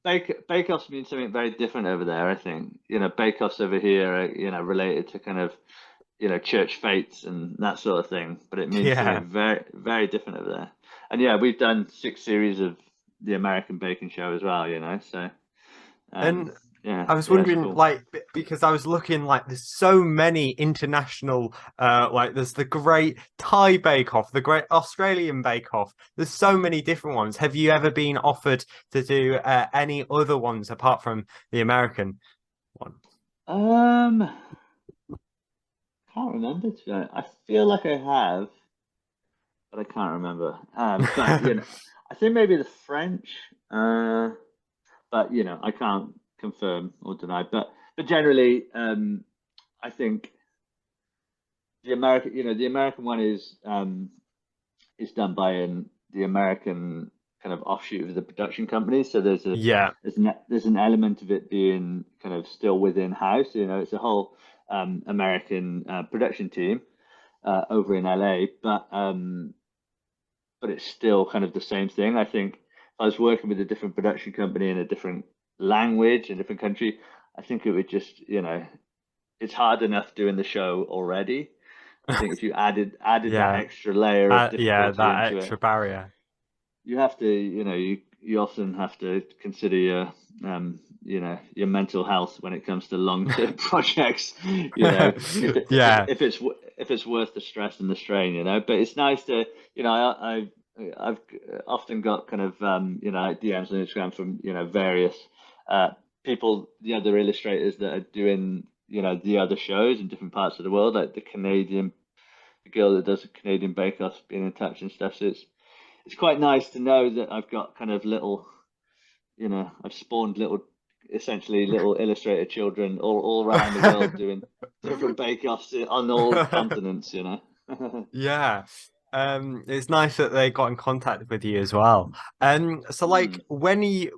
Bake Offs means something very different over there. I think, Bake Offs over here are, related to kind of, church fates and that sort of thing, but it means yeah. something very, very different over there. And yeah, we've done 6 series of the American Baking Show as well, so um, And yeah, I was yeah, it's wondering, cool. like, because I was looking, like, there's so many international, like, there's the Great Thai Bake Off, the Great Australian Bake Off. There's so many different ones. Have you ever been offered to do any other ones apart from the American one? Um, can't remember, to be honest. I feel like I have, but I can't remember. But I think maybe the French. But I can't confirm or deny. But generally, I think the American one is done by the American kind of offshoot of the production company. So Yeah, there's an element of it being kind of still within house. It's a whole American production team over in LA, but it's still kind of the same thing. I think I was working with a different production company in a different language, in a different country, I think it would just, it's hard enough doing the show already. I think if you added that Yeah, extra layer of yeah, difficulty that into it, extra barrier. you have to, you often have to consider your mental health when it comes to long-term projects. Yeah. If it's worth the stress and the strain. But it's nice to, I've often got kind of like DMs on Instagram from various uh people, the other illustrators that are doing the other shows in different parts of the world, like the girl that does the Canadian Bake Off being in touch and stuff. So it's quite nice to know that I've got kind of little, I've spawned essentially little illustrator children all around the world doing different bake-offs on all continents. Yeah. It's nice that they got in contact with you as well. So like Hmm.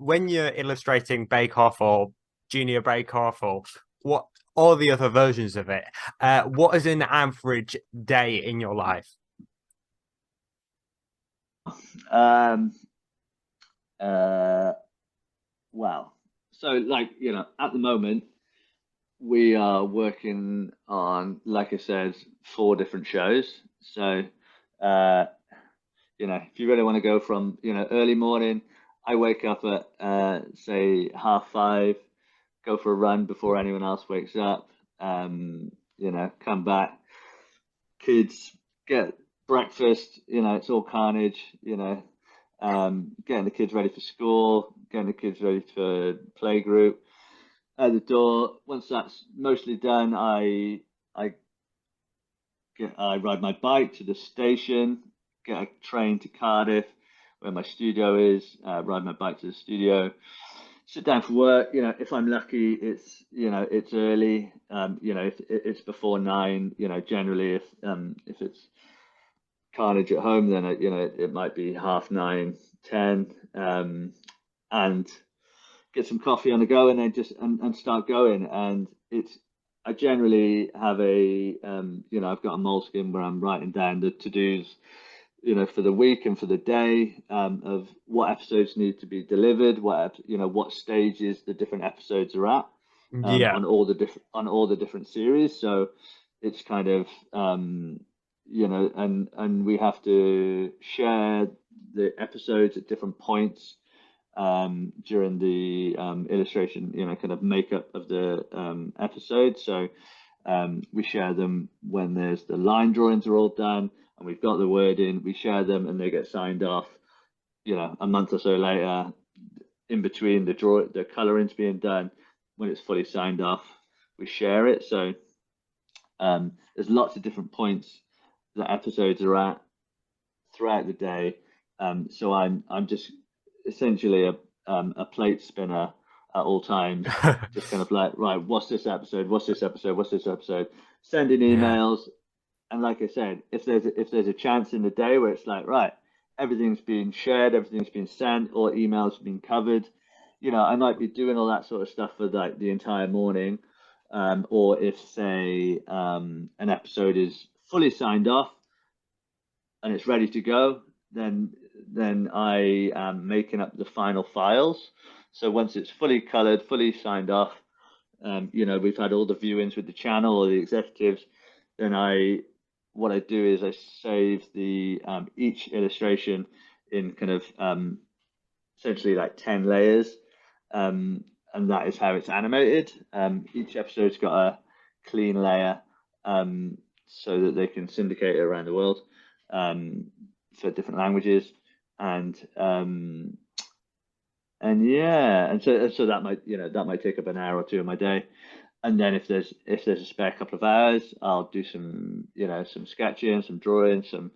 when you're illustrating Bake Off or Junior Bake Off or what all the other versions of it, what is an average day in your life? Um, uh, well, so like, at the moment we are working on, like I said, 4 different shows. So, uh, if you really want to go from, early morning, I wake up at say 5:30, go for a run before anyone else wakes up. Come back, kids get breakfast. It's all carnage. Getting the kids ready for school, getting the kids ready for playgroup. At the door, once that's mostly done, I I ride my bike to the station, get a train to Cardiff, where my studio is. Ride my bike to the studio, sit down for work. If I'm lucky, it's early. If it's before 9. Generally, if it's carnage at home, then it might be 9:30, 10, and get some coffee on the go, and then just and start going. And it's I generally have I've got a moleskin where I'm writing down the to-dos, for the week and for the day, of what episodes need to be delivered, what stages the different episodes are at, Yeah. on all the different series. So it's kind of, and we have to share the episodes at different points during the illustration, kind of makeup of the episode. So we share them when there's the line drawings are all done and we've got the word in. We share them and they get signed off. A month or so later, in between the coloring's being done, when it's fully signed off, we share it. So there's lots of different points that episodes are at throughout the day. So I'm just essentially a plate spinner at all times, just kind of like, right, what's this episode? What's this episode? What's this episode? Sending Yeah. emails, and like I said, if there's a chance in the day where it's like, right, everything's being shared, everything's been sent, or emails been covered, I might be doing all that sort of stuff for like the entire morning. Or if say an episode is fully signed off and it's ready to go, then I am making up the final files. So once it's fully colored, fully signed off, we've had all the viewings with the channel or the executives, then what I do is I save the each illustration in kind of essentially like 10 layers, and that is how it's animated. Each episode's got a clean layer, so that they can syndicate it around the world, um, for different languages, and yeah, and so that might take up an hour or two of my day. And then if there's a spare couple of hours, I'll do some sketching, some drawing, some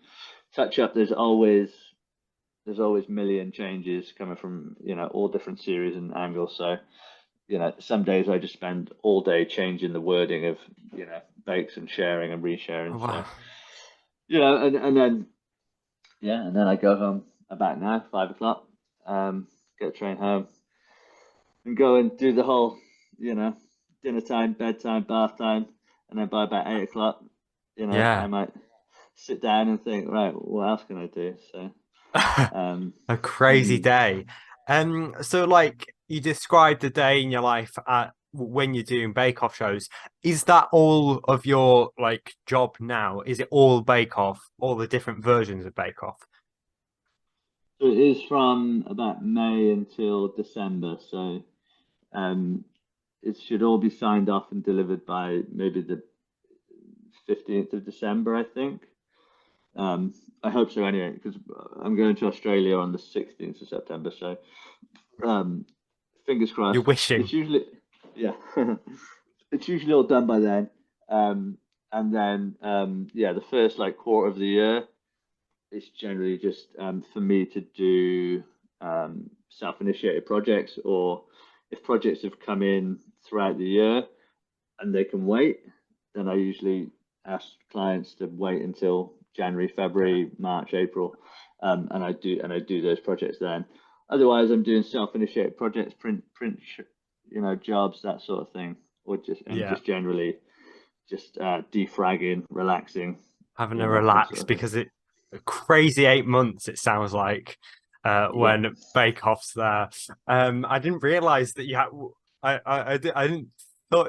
touch up. There's always million changes coming from all different series and angles. So some days I just spend all day changing the wording of bakes and sharing and resharing. So Wow. and then I go home about now 5 o'clock, get a train home and go and do the whole you know dinner time, bedtime, bath time, and then by about 8 o'clock, I Yeah. might sit down and think, right, what else can I do? So A crazy Mm. day. So like you described a day in your life when you're doing Bake Off shows. Is that all of your like job now? Is it all Bake Off, all the different versions of Bake Off? So it is from about May until December. So um, it should all be signed off and delivered by maybe the 15th of December, I think. Um, I hope so anyway, because I'm going to Australia on the 16th of September. So um, fingers You're crossed. wishing. It's usually, yeah, it's usually all done by then. And then, yeah, the first like quarter of the year is generally just for me to do self-initiated projects, or if projects have come in throughout the year and they can wait, then I usually ask clients to wait until January, Okay. February, March, April, and I do those projects then. Otherwise, I'm doing self-initiated projects, print, jobs, that sort of thing, or Yeah. just generally just defragging, relaxing, Having to that relax sort of thing. because it a crazy 8 months it sounds like Yeah. when Bake Off's there. I didn't realize that you had. I didn't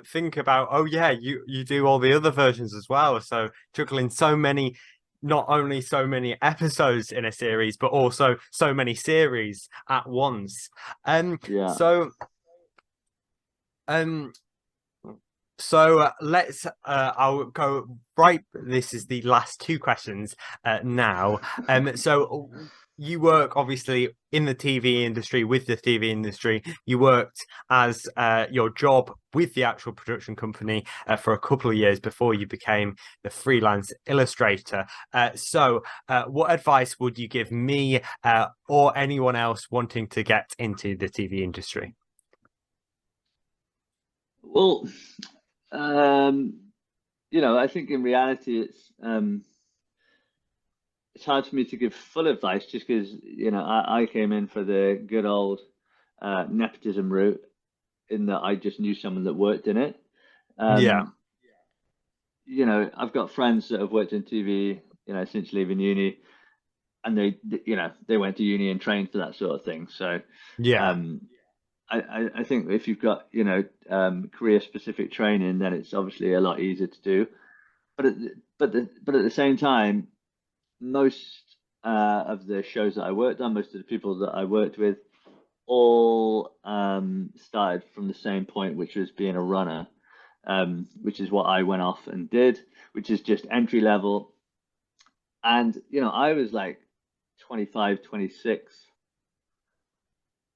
think about. Oh yeah, you do all the other versions as well. So juggling so many, not only so many episodes in a series, but also so many series at once. Um. Yeah. So um. Let's. I'll go right. This is the last two questions now. You work obviously in the TV industry with the TV industry. You worked as your job with the actual production company for a couple of years before you became the freelance illustrator. What advice would you give me or anyone else wanting to get into the TV industry? Well, um, I think in reality it's hard for me to give full advice just because I came in for the good old nepotism route, in that I just knew someone that worked in it. Yeah, Um, I've got friends that have worked in TV, since leaving uni, and they went to uni and trained for that sort of thing. So yeah, um, I think if you've got career specific training, then it's obviously a lot easier to do. But at the same time, most of the shows that I worked on, most of the people that I worked with, all started from the same point, which was being a runner, which is what I went off and did, which is just entry level. And I was like 25, 26,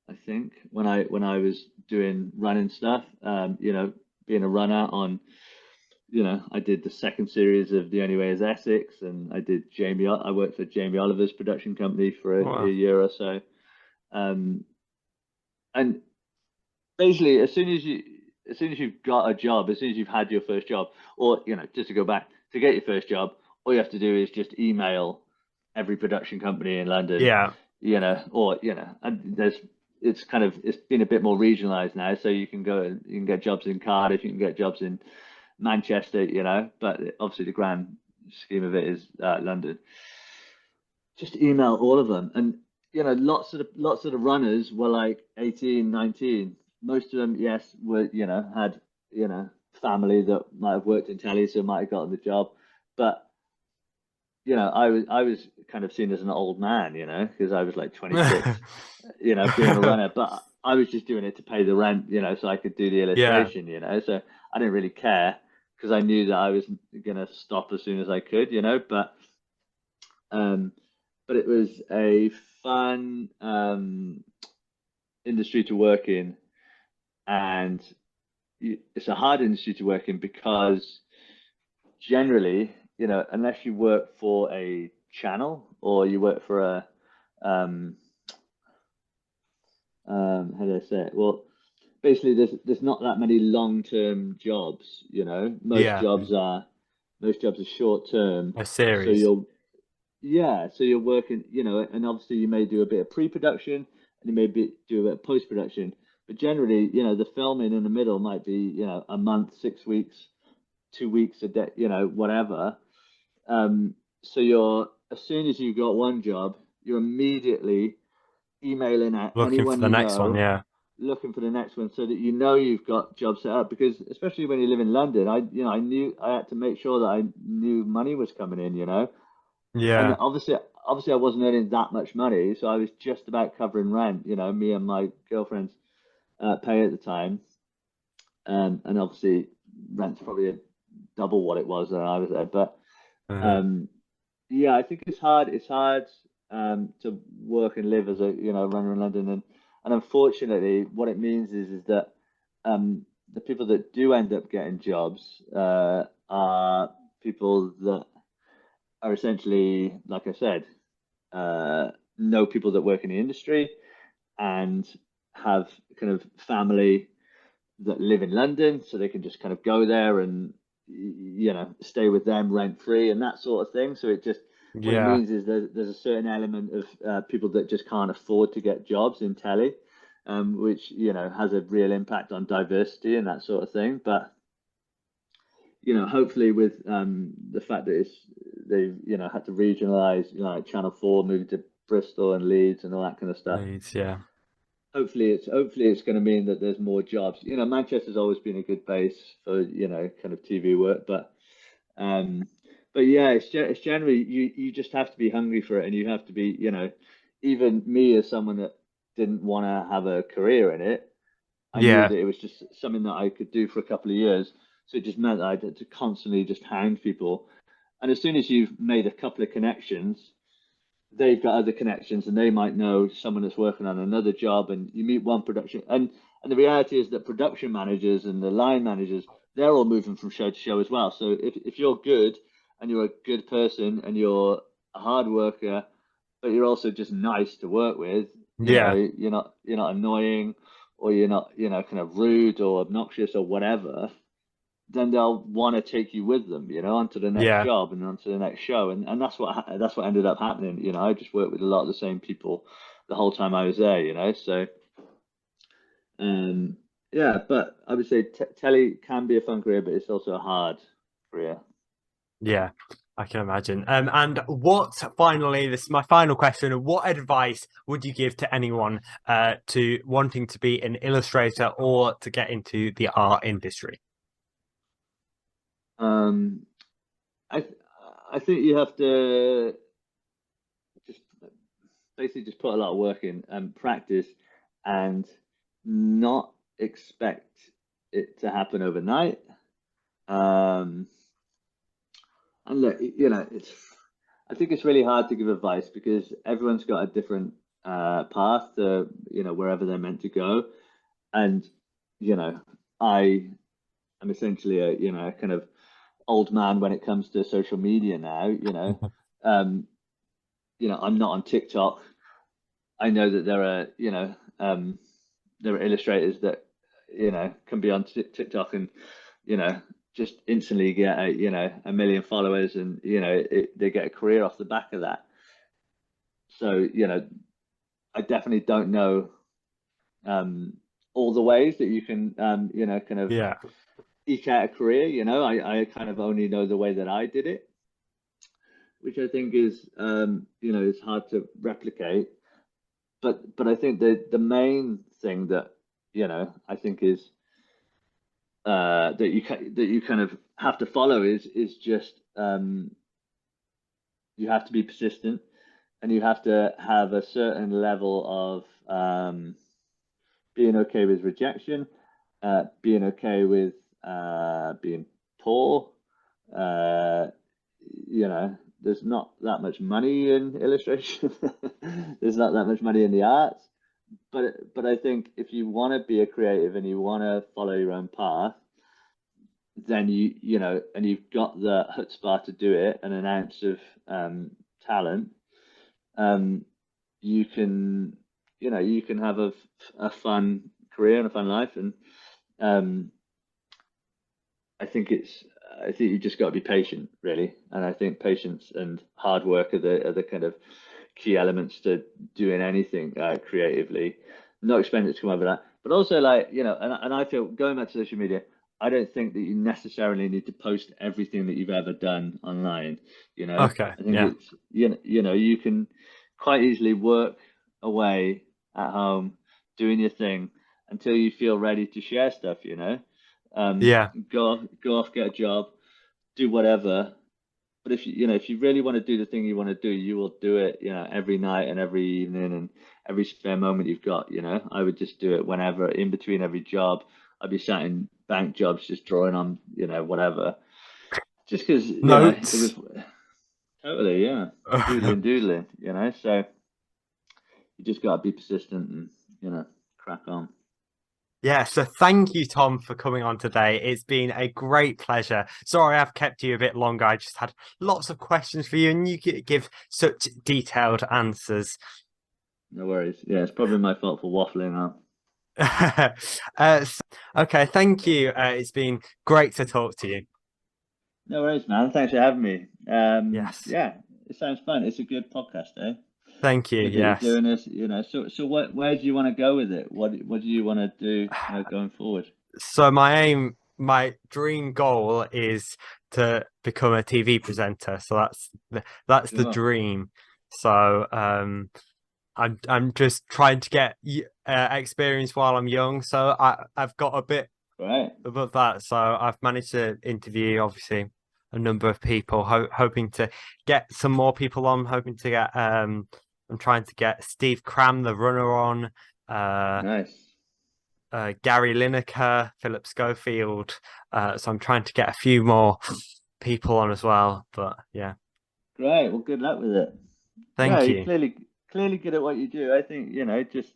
I think, when I was doing running stuff. Being a runner on, I did the second series of The Only Way Is Essex, and I did Jamie. I worked for Jamie Oliver's production company for a well, year or so. Um, and basically, as soon as you've got a job, as soon as you've had your first job, or just to go back to get your first job, all you have to do is just email every production company in London, yeah. and it's been a bit more regionalized now, so you can get jobs in Cardiff, you can get jobs in Manchester, but obviously the grand scheme of it is London. Just email all of them, and lots of the runners were like 18, 19. Most of them, yes, were had family that might have worked in telly, so might have gotten the job, but I was kind of seen as an old man, because I was like 26, being a runner, but I was just doing it to pay the rent, so I could do the Yeah. illustration, so I didn't really care because I knew that I was gonna stop as soon as I could, um, but it was a fun industry to work in, and it's a hard industry to work in because generally, unless you work for a channel or you work for a um, how do I say it? Well, basically, there's not that many long-term jobs. Yeah. Most jobs are short-term, A so series. you'll yeah, so you're working, and obviously you may do a bit of pre-production and you may do a bit of post-production, but generally, the filming in the middle might be, a month, 6 weeks, 2 weeks a day, whatever. So as soon as you've got one job, you're immediately emailing at Looking for anyone the you next one. know, Yeah. looking for the next one, so that you know you've got jobs set up. Because especially when you live in London, I knew I had to make sure that I knew money was coming in, and Yeah. obviously I wasn't earning that much money, so I was just about covering rent, me and my girlfriend's pay at the time, and obviously rent's probably double what it was when I was there, but. Uh, Um, Yeah, I think it's hard. It's hard to work and live as a runner in London, and unfortunately, what it means is that the people that do end up getting jobs are people that are essentially, like I said, know people that work in the industry and have kind of family that live in London, so they can just kind of go there and stay with them rent free and that sort of thing. So it just what it yeah. means is there's a certain element of people that just can't afford to get jobs in telly, which has a real impact on diversity and that sort of thing. But hopefully with the fact that they've had to regionalize, like Channel 4 moving to Bristol and Leeds and all that kind of stuff. Leeds. Yeah. Hopefully it's going to mean that there's more jobs. Manchester's always been a good base for kind of TV work, um, but yeah, it's generally you just have to be hungry for it, and you have to be even me as someone that didn't want to have a career in it, I knew Yeah. that it was just something that I could do for a couple of years. So it just meant that I had to constantly just hound people, and as soon as you've made a couple of connections, they've got other connections and they might know someone that's working on another job, and you meet one production, and the reality is that production managers and the line managers, they're all moving from show to show as well. So if you're good and you're a good person and you're a hard worker, but you're also just nice to work with, Yeah. you're not annoying, or you're not kind of rude or obnoxious or whatever, then they'll want to take you with them, onto the next Yeah. job and onto the next show, and that's what ended up happening. I just worked with a lot of the same people the whole time I was there, So, um, yeah, but I would say telly can be a fun career, but it's also a hard career. Yeah. I can imagine. And what finally, this is my final question. What advice would you give to anyone to wanting to be an illustrator or to get into the art industry? Um, I th- I think you have to just basically just put a lot of work in and practice, and not expect it to happen overnight. Um, and look, I think it's really hard to give advice because everyone's got a different path to, wherever they're meant to go. And, you know, I am essentially a kind of old man when it comes to social media now, Um, I'm not on TikTok. I know that there are illustrators that can be on TikTok and just instantly get a million followers, and they get a career off the back of that. So I definitely don't know um, all the ways that you can kind of Yeah. eke out a career. I kind of only know the way that I did it, which I think is is hard to replicate. But I think the main thing that I think is that you kind of have to follow is just you have to be persistent, and you have to have a certain level of being okay with rejection, being okay with being poor. Uh, there's not that much money in illustration. There's not that much money in the arts, but I think if you want to be a creative and you want to follow your own path, then and you've got the chutzpah to do it and an ounce of talent, um, you can you can have a fun career and a fun life. And um, I think you just got to be patient, really. And I think patience and hard work are the kind of key elements to doing anything creatively. Not expecting it to come over that, but also like and I feel, going back to social media, I don't think that you necessarily need to post everything that you've ever done online. Okay. I think Yeah. it's you can quite easily work away at home, doing your thing until you feel ready to share stuff, you know. Yeah. Go off, get a job, do whatever. But if you really want to do the thing you want to do, you will do it, every night and every evening and every spare moment you've got, I would just do it whenever, in between every job. I'd be sat in bank jobs just drawing on, whatever. Just because, it was Notes. totally, yeah, doodling, so you just got to be persistent and, crack on. Yeah, so thank you, Tom, for coming on today. It's been a great pleasure. Sorry I've kept you a bit longer. I just had lots of questions for you, and you give such detailed answers. No worries. Yeah, it's probably my fault for waffling on. Okay, thank you. It's been great to talk to you. No worries, man. Thanks for having me. Yes, Yeah, it sounds fun. It's a good podcast, eh? thank you. Good that you're Yes. doing this, So where do you want to go with it? What do you want to do, going forward? So my dream goal is to become a TV presenter. So that's the Sure. dream. So I'm just trying to get experience while I'm young. So I've got a bit Right. above that. So I've managed to interview obviously a number of people, hoping to get some more people on. Hoping to get I'm trying to get Steve Cram, the runner, on. Uh, Nice. Gary Lineker, Philip Schofield. So I'm trying to get a few more people on as well. But yeah, Great. Well, good luck with it. No, thank you're you. clearly good at what you do. I think, just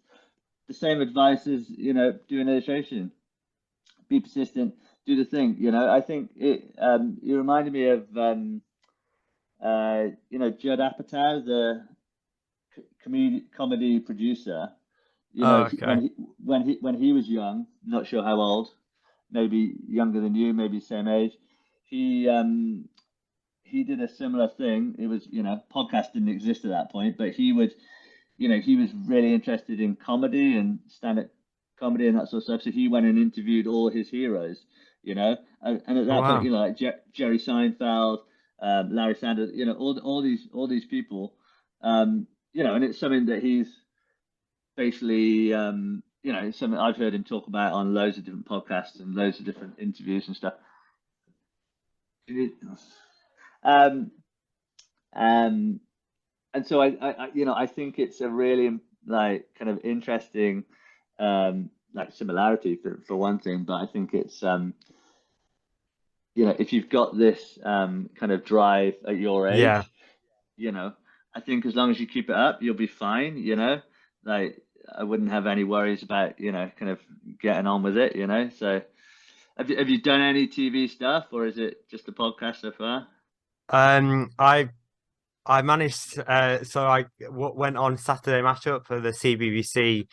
the same advice as, doing illustration. Be persistent, do the thing. I think you reminded me of Judd Apatow, the comedy producer. Oh, okay. When he was young, not sure how old, maybe younger than you, maybe same age. He he did a similar thing. It was, podcast didn't exist at that point, but he was really interested in comedy and stand-up comedy and that sort of stuff. So he went and interviewed all his heroes, and at Oh, that point, wow. like Jerry Seinfeld, Larry Sanders, all these people, and it's something that he's basically, it's something I've heard him talk about on loads of different podcasts and loads of different interviews and stuff. Um, um, and so I think it's a really like kind of interesting like similarity for one thing, but I think it's if you've got this kind of drive at your Yeah. age, I think as long as you keep it up, you'll be fine. Like I wouldn't have any worries about kind of getting on with it. So have you done any TV stuff, or is it just the podcast so far? Um, I I managed, so went on Saturday Matchup for the CBBC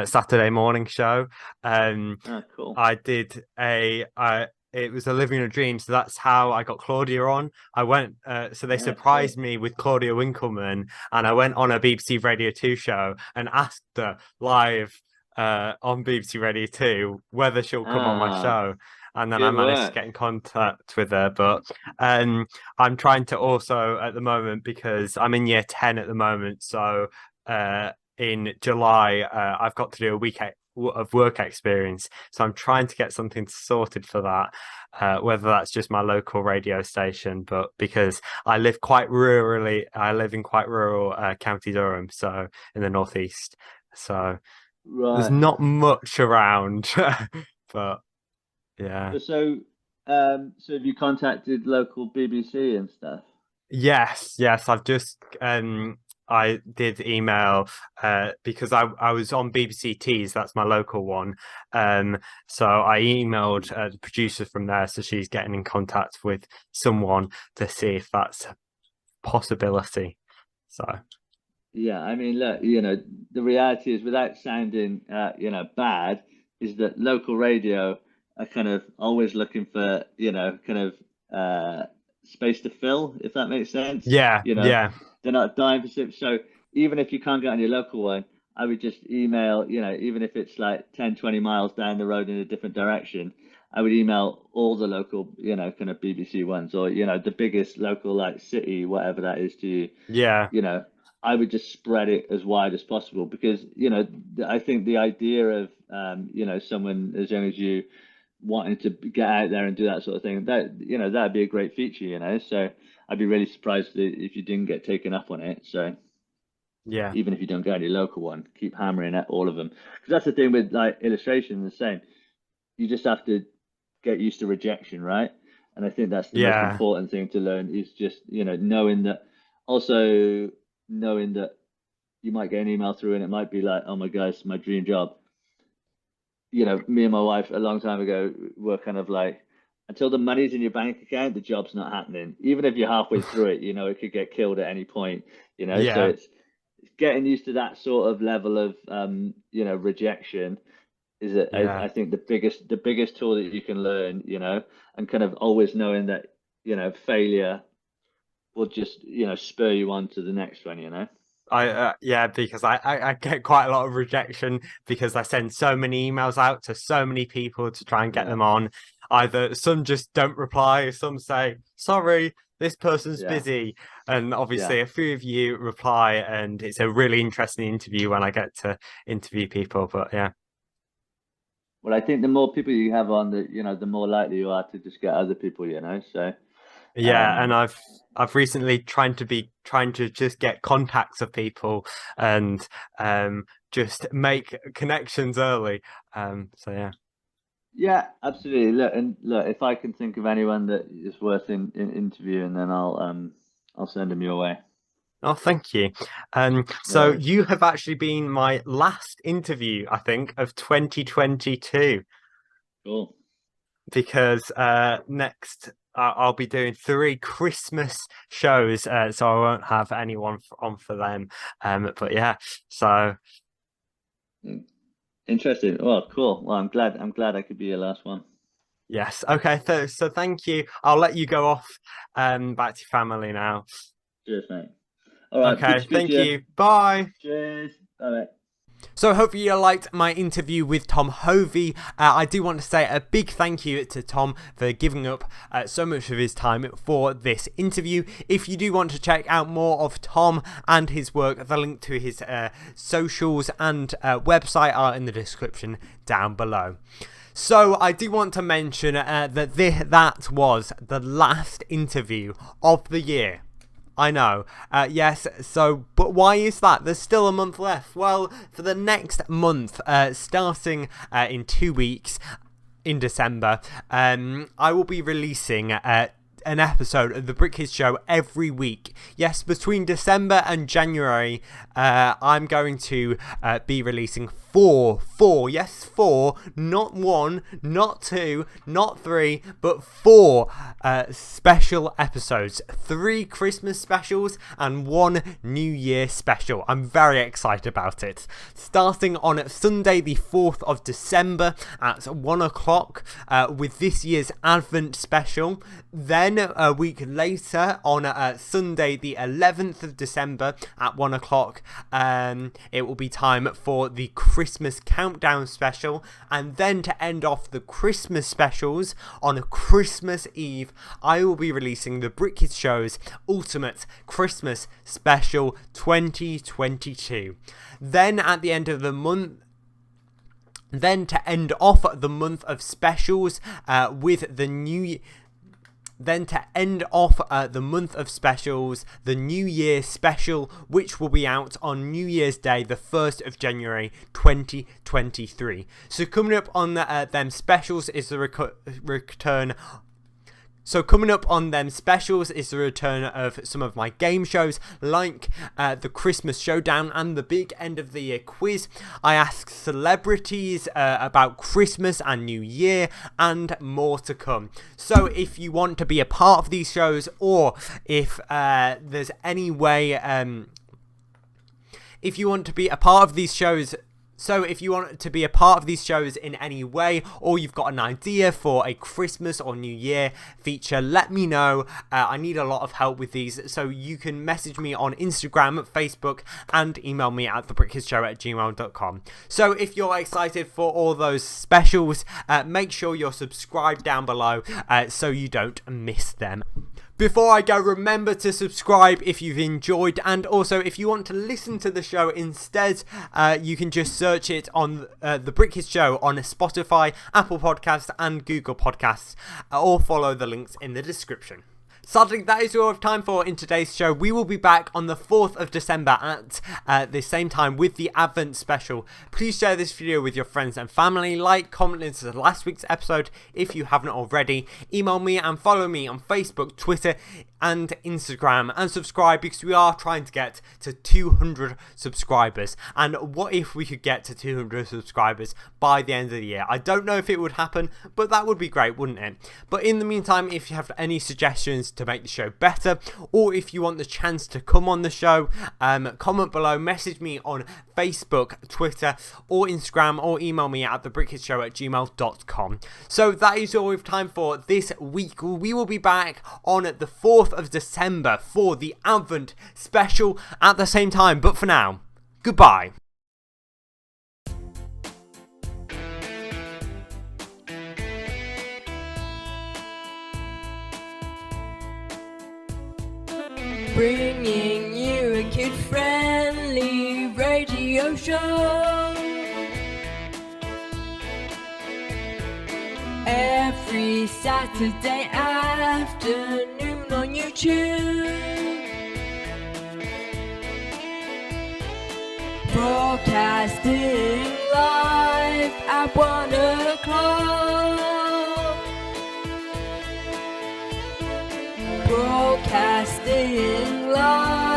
Saturday morning show. Um, Oh, cool. I did it was a Living a Dream, so that's how I got Claudia on. I went, so they Yeah, surprised sick. me with Claudia Winkleman, and I went on a BBC Radio 2 show and asked her live on BBC Radio 2 whether she'll come on my Ah, show. And then I good managed to work. get in contact with her, but I'm trying to also at the moment because I'm in year 10 at the moment. So in July, I've got to do a week of work experience. So I'm trying to get something sorted for that, whether that's just my local radio station, but because I live in quite rural County Durham, so in the northeast. So there's Right. not much around, but yeah. So have you contacted local BBC and stuff? Yes, I did email because I was on BBC Tees, that's my local one. So I emailed the producer from there, so she's getting in contact with someone to see if that's a possibility. So Yeah, I mean, look, the reality is, without sounding, bad, is that local radio are kind of always looking for, kind of space to fill, if that makes sense. yeah, You know, yeah, they're not dying for shit. So even if you can't get on your local one, I would just email, even if it's like 10, 20 miles down the road in a different direction, I would email all the local, kind of BBC ones, or, the biggest local like city, whatever that is to you, yeah. you know. I would just spread it as wide as possible because, I think the idea of, someone as young as you wanting to get out there and do that sort of thing, that'd be a great feature. So I'd be really surprised if you didn't get taken up on it. So Yeah. even if you don't get any local one, keep hammering at all of them. Because that's the thing with like illustration, the same. You just have to get used to rejection, right? And I think that's the most Yeah. important thing to learn is just, knowing that, also knowing that you might get an email through and it might be like, oh my God, it's my dream job. Me and my wife a long time ago were kind of like, until the money's in your bank account, the job's not happening. Even if you're halfway through it, it could get killed at any point. So Yeah. it's getting used to that sort of level of, rejection is it? Yeah. I think the biggest tool that you can learn, and kind of always knowing that, failure will just, spur you on to the next one. Yeah, because I get quite a lot of rejection because I send so many emails out to so many people to try and get Yeah, them on. Either some just don't reply, some say, sorry, this person's yeah, busy. And yeah. obviously a few of you reply, and it's a really interesting interview when I get to interview people. But yeah. Well, I think the more people you have on, the more likely you are to just get other people. So, Yeah, and um, I've recently trying to just get contacts of people and just make connections early. So yeah. yeah, absolutely. Look, if I can think of anyone that is worth in interviewing, then I'll send them your way. Oh, thank you. No So worries. you have actually been my last interview, I think, of 2022, Cool. because next I'll be doing 3 Christmas shows, so I won't have anyone on for them. But yeah, so Mm. Interesting. Well, cool. Well, I'm glad I could be your last one. yes, okay. So thank you. I'll let you go off, back to your family now. Cheers, mate. All right. Good to Okay, speak to thank you. you. Bye. Cheers. Bye, mate. So hopefully you liked my interview with Tom Hovey. I do want to say a big thank you to Tom for giving up so much of his time for this interview. If you do want to check out more of Tom and his work, the link to his socials and website are in the description down below. So I do want to mention that that was the last interview of the year. I know. Yes, so, but why is that? There's still a month left. Well, for the next month, starting in 2 weeks in December, I will be releasing an episode of the Brit Kids Show every week. Yes, between December and January, I'm going to be releasing four, yes, four, not one, not two, not three, but four special episodes. 3 Christmas specials and 1 New Year special. I'm very excited about it. Starting on Sunday, the 4th of December at 1 o'clock with this year's Advent special. Then a week later on Sunday, the 11th of December at 1 o'clock, it will be time for the Christmas countdown special. And then to end off the Christmas specials on Christmas Eve, I will be releasing the Brit Kids Show's Ultimate Christmas Special 2022. Then at the end of the month, then to end off the month of specials with the new... Then to end off the month of specials, the New Year special, which will be out on New Year's Day, the 1st of January 2023. So coming up on them specials is the return... So coming up on them specials is the return of some of my game shows, like the Christmas Showdown and the big end of the year quiz. I ask celebrities about Christmas and New Year, and more to come. So if you want to be a part of these shows, or if there's any way, if you want to be a part of these shows, in any way, or you've got an idea for a Christmas or New Year feature, let me know. I need a lot of help with these, so you can message me on Instagram, Facebook, and email me at thebritkidsshow@gmail.com. So if you're excited for all those specials, make sure you're subscribed down below so you don't miss them. Before I go, remember to subscribe if you've enjoyed, and also if you want to listen to the show instead, you can just search it on The Brit Kids Show on Spotify, Apple Podcasts and Google Podcasts, or follow the links in the description. Sadly, that is all we have time for in today's show. We will be back on the 4th of December at the same time with the Advent special. Please share this video with your friends and family. Like, comment, listen to last week's episode if you haven't already. Email me and follow me on Facebook, Twitter and Instagram, and subscribe because we are trying to get to 200 subscribers. And what if we could get to 200 subscribers by the end of the year? I don't know if it would happen, but that would be great, wouldn't it? But in the meantime, if you have any suggestions to make the show better, or if you want the chance to come on the show, comment below, message me on Facebook, Twitter or Instagram, or email me at thebritkidshow@gmail.com. So that is all we have time for this week. We will be back on the 4th of December for the Advent special at the same time, but for now, goodbye. Bringing you a kid-friendly radio show every Saturday afternoon on YouTube, broadcasting live at 1 o'clock, broadcasting live